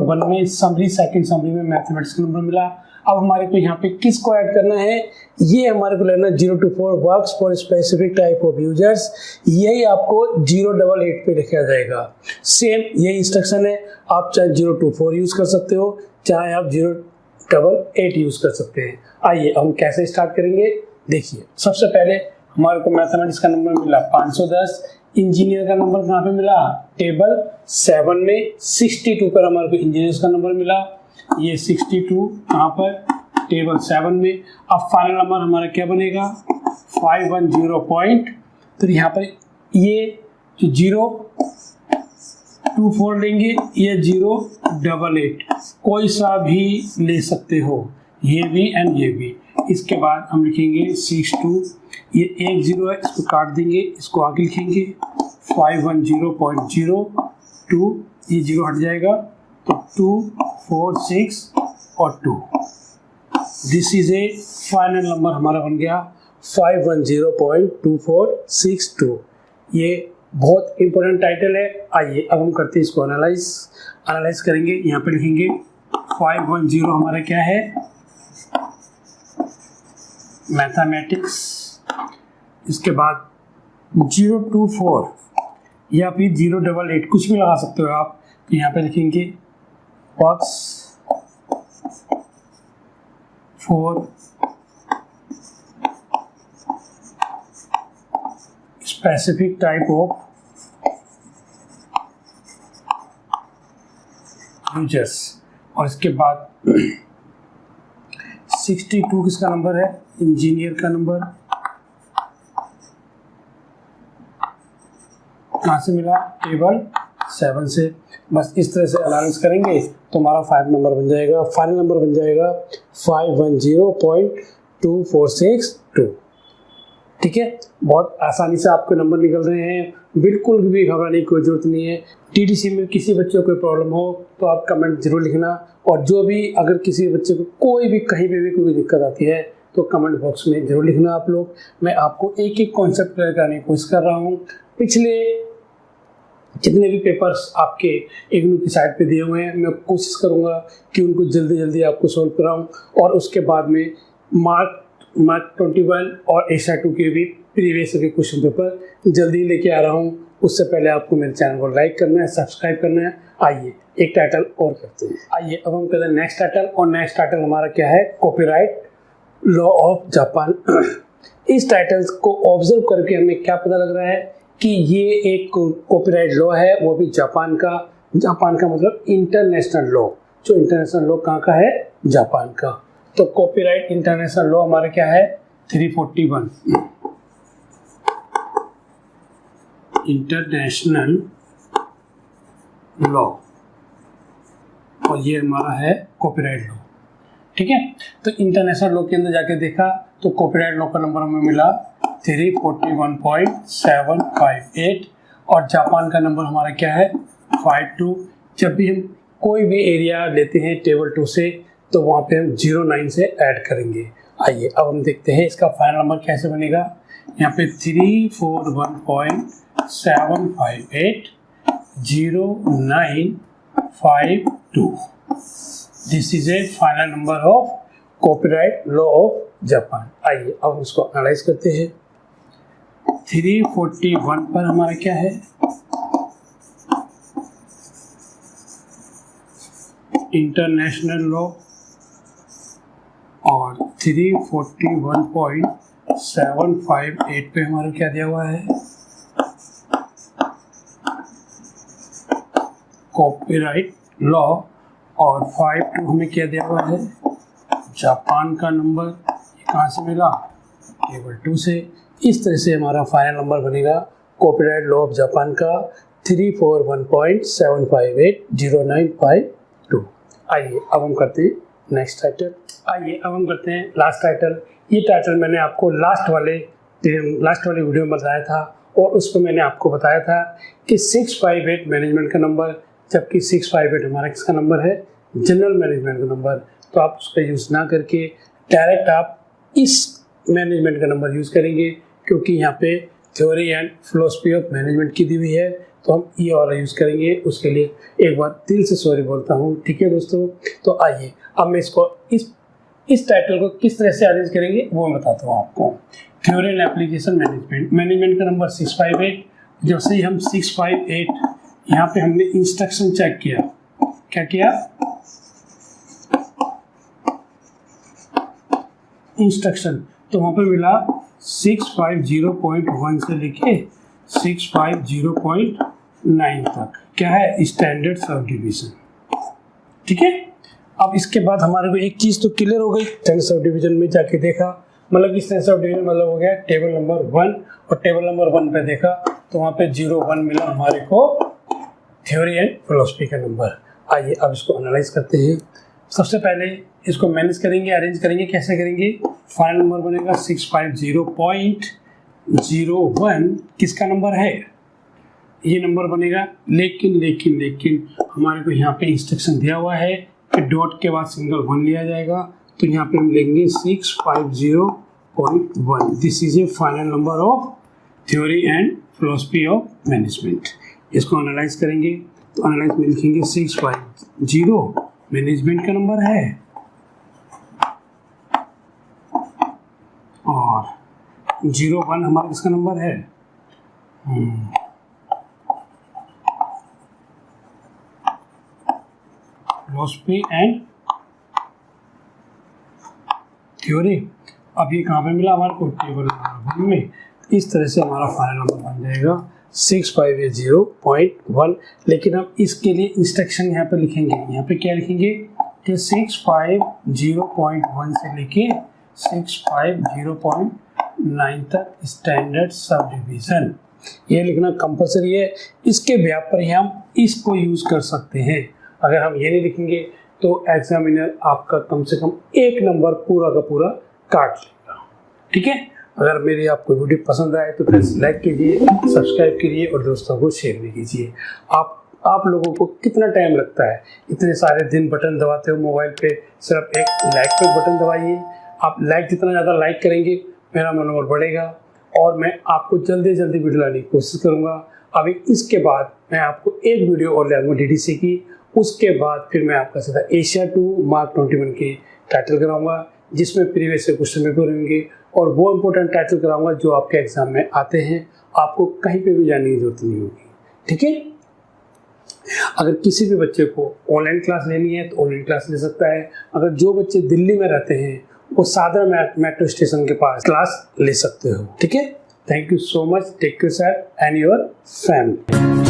1 में समरी, सेकंड समरी में मैथमेटिक्स का नंबर मिला। अब हमारे को यहाँ पे किसको ऐड करना है? ये हमारे को लेना 024 works for specific type of users. यही आपको 088 पे लिखा जाएगा। सेम यही इंस्ट्रक्शन है, आप चाहे 024 यूज़ कर सकते हो, चाहे आप 088 यूज़ कर सकते हैं। आइए हम कैसे स्टार्ट करेंगे, देखिए। सबसे पहले हमारे को मैथमेटिक्स का नंबर मिला 510। इंजीनियर का नंबर कहाँ पे मिला? टेबल 7 में। 62 पर हमारे को इंजीनियर्स का नंबर मिला। ये 62 कहाँ पर? टेबल 7 में। अब फाइनल नंबर हमारा क्या बनेगा? 510 तो यहाँ पर ये 024 लेंगे, ये 088 कोई सा भी ले सकते हो, ये भी एंड ये भी। इसके बाद हम लिखेंगे 62, ये एक 0 है, इसको काट देंगे, इसको आगे लिखेंगे 510.02, ये 0 हट जाएगा तो 2 4 6 और 2। This is a final number हमारा बन गया 510.2462। ये बहुत इंपॉर्टेंट टाइटल है। आइए अब हम करते हैं इसको एनालाइज करेंगे। यहाँ पे लिखेंगे 510 हमारा क्या है? मैथमेटिक्स। इसके बाद 024 या फिर 088 कुछ भी लगा सकते हो आप। तो यहाँ पे लिखेंगे works for specific type of users. और इसके बाद 62 किसका नंबर है? इंजीनियर का नंबर। कहाँ से मिला? टेबल 7 से। बस इस तरह से एनालाइज करेंगे तो हमारा 5 नंबर बन जाएगा। फाइनल नंबर बन जाएगा 510.2462। 2462। ठीक है, बहुत आसानी से आपके नंबर निकल रहे हैं, बिल्कुल भी घबराने की कोई ज़रूरत नहीं है। टीटीसी में किसी बच्चे को कोई प्रॉब्लम हो तो आप कमेंट जरूर लिखना, और जो भी अगर किसी बच्चे को कोई भी कहीं पे भी कोई दिक्कत आती है तो कमेंट बॉक्स में ज़रूर लिखना आप लोग। मैं आपको एक एक कॉन्सेप्ट क्लियर कराने की कोशिश कर रहा हूँ। पिछले जितने भी पेपर्स आपके इग्नू की साइट पे दिए हुए हैं, मैं कोशिश करूँगा कि उनको जल्दी जल्दी आपको सॉल्व कराऊँ, और उसके बाद में मार्क 21 और एशिया 2 के भी प्रीवियस के क्वेश्चन पेपर जल्दी लेके आ रहा हूँ। उससे पहले आपको मेरे चैनल को लाइक करना है, सब्सक्राइब करना है। आइए एक टाइटल और करते हैं। आइए अब हम करते हैं नेक्स्ट टाइटल, और नेक्स्ट टाइटल हमारा क्या है, कॉपीराइट लॉ ऑफ जापान। इस टाइटल्स को ऑब्जर्व करके हमें क्या पता लग रहा है कि ये एक कॉपीराइट लॉ है, वो भी जापान का। जापान का मतलब इंटरनेशनल लॉ, जो इंटरनेशनल लॉ कहाँ का है, जापान का। तो कॉपीराइट इंटरनेशनल लॉ हमारा क्या है, 341 इंटरनेशनल लॉ, और ये हमारा है कॉपीराइट लॉ। ठीक है, तो इंटरनेशनल लॉ के अंदर जाके देखा तो कॉपीराइट लॉ का नंबर हमें मिला 341.758, और जापान का नंबर हमारा क्या है 52। जब भी हम कोई भी एरिया लेते हैं टेबल 2 से तो वहाँ पे हम 09 से ऐड करेंगे। आइए अब हम देखते हैं इसका फाइनल नंबर कैसे बनेगा। यहाँ पे 341.758 0952, this is a final number of copyright law of Japan. आइए अब हम इसको एनालाइज करते हैं। 341 पर हमारा क्या है, इंटरनेशनल लॉ, और 341.758 पे हमारा क्या दिया हुआ है, कॉपीराइट लॉ, और 52 हमें क्या दिया हुआ है, जापान का नंबर। ये कहाँ से मिला, टेबल 2 से। इस तरह से हमारा फाइनल नंबर बनेगा कॉपीराइट लॉ ऑफ जापान का 341.7580952। आइए अब हम करते हैं नेक्स्ट टाइटल। आइए अब हम करते हैं लास्ट टाइटल। ये टाइटल मैंने आपको लास्ट वाले वीडियो में बताया था, और उस पर मैंने आपको बताया था कि 658 मैनेजमेंट का नंबर, जबकि 658 हमारा किसका नंबर है, जनरल मैनेजमेंट का नंबर। तो आप उसका यूज़ ना करके डायरेक्ट आप इस मैनेजमेंट का नंबर यूज़ करेंगे, क्योंकि यहाँ पे theory and philosophy of management की दी हुई है, तो हम ये और यूज़ करेंगे। उसके लिए एक बार दिल से सॉरी बोलता हूँ। ठीक है दोस्तों, तो आइए अब मैं इसको इस टाइटल को किस तरह से अरेंज करेंगे वो मैं बताता हूँ आपको। थ्योरी एंड एप्लीकेशन मैनेजमेंट का नंबर 658। जब से ही हम 658 यहाँ पे हमने इंस्ट्रक्शन चेक किया, क्या किया, इंस्ट्रक्शन, तो वहाँ पे मिला 650.1 से लेके 650.9 तक क्या है, स्टैंडर्ड सब डिवीजन। ठीक है, अब इसके बाद हमारे को एक चीज़ तो क्लियर हो गई, स्टैंडर्ड सब डिवीजन में जाके देखा, मतलब कि स्टैंडर्ड सब डिवीजन मतलब हो गया टेबल नंबर 1, और टेबल नंबर 1 पे देखा तो वहाँ पे 01 मिला हमारे को थ्योरी एंड फिलोसफी का नंबर। आइए अब इसको एनालाइज करते हैं। सबसे पहले इसको मैनेज करेंगे, अरेंज करेंगे। कैसे करेंगे, फाइनल नंबर बनेगा 650.01 किसका नंबर है, ये नंबर बनेगा। लेकिन हमारे को यहाँ पे इंस्ट्रक्शन दिया हुआ है कि डॉट के बाद सिंगल 1 लिया जाएगा, तो यहाँ पे हम लेंगे 650.1। This is a final number of theory and philosophy of management. इसको एनालाइज करेंगे तो एनालाइज में लिखेंगे 650 मैनेजमेंट का नंबर है, और 01 हमारा किसका नंबर है, फिलोसफी एंड थ्योरी। अब ये कहाँ पे मिला हमारे को, टेबल नंबर 1 में। इस तरह से हमारा फाइनल नंबर बन जाएगा 650.1। लेकिन हम इसके लिए इंस्ट्रक्शन यहाँ पे लिखेंगे, यहाँ पे क्या लिखेंगे कि 650.1 से लेके 650.9 तक स्टैंडर्ड सब डिवीज़न, ये लिखना कंपलसरी है। इसके ब्याह पर ही हम इसको यूज़ कर सकते हैं। अगर हम ये नहीं लिखेंगे तो एग्जामिनर आपका कम से कम एक नंबर पूरा का पूरा काट ले। ठीक है। अगर मेरी आपको वीडियो पसंद आए तो प्लीज़ लाइक कीजिए, सब्सक्राइब कीजिए और दोस्तों को शेयर भी कीजिए। आप लोगों को कितना टाइम लगता है, इतने सारे दिन बटन दबाते हो मोबाइल पे, सिर्फ एक लाइक पे बटन दबाइए। आप लाइक जितना ज़्यादा लाइक करेंगे मेरा मनोबल बढ़ेगा और मैं आपको जल्दी से जल्दी वीडियो लाने की कोशिश करूँगा। अभी इसके बाद मैं आपको एक वीडियो और ले आऊँगा DDC की, उसके बाद फिर मैं आपका सीधा एशिया 2 मार्क 21 के टाइटल कराऊँगा, जिसमें प्रीवियस से क्वेश्चन पेपर होंगे और वो इम्पोर्टेंट टाइटल कराऊँगा जो आपके एग्जाम में आते हैं, आपको कहीं पे भी जाने की जरूरत नहीं होगी। ठीक है। अगर किसी भी बच्चे को ऑनलाइन क्लास लेनी है तो ऑनलाइन क्लास ले सकता है। अगर जो बच्चे दिल्ली में रहते हैं वो सादर मेट्रो स्टेशन के पास क्लास ले सकते हो। ठीक है। Thank you so much. Take care sir and your family.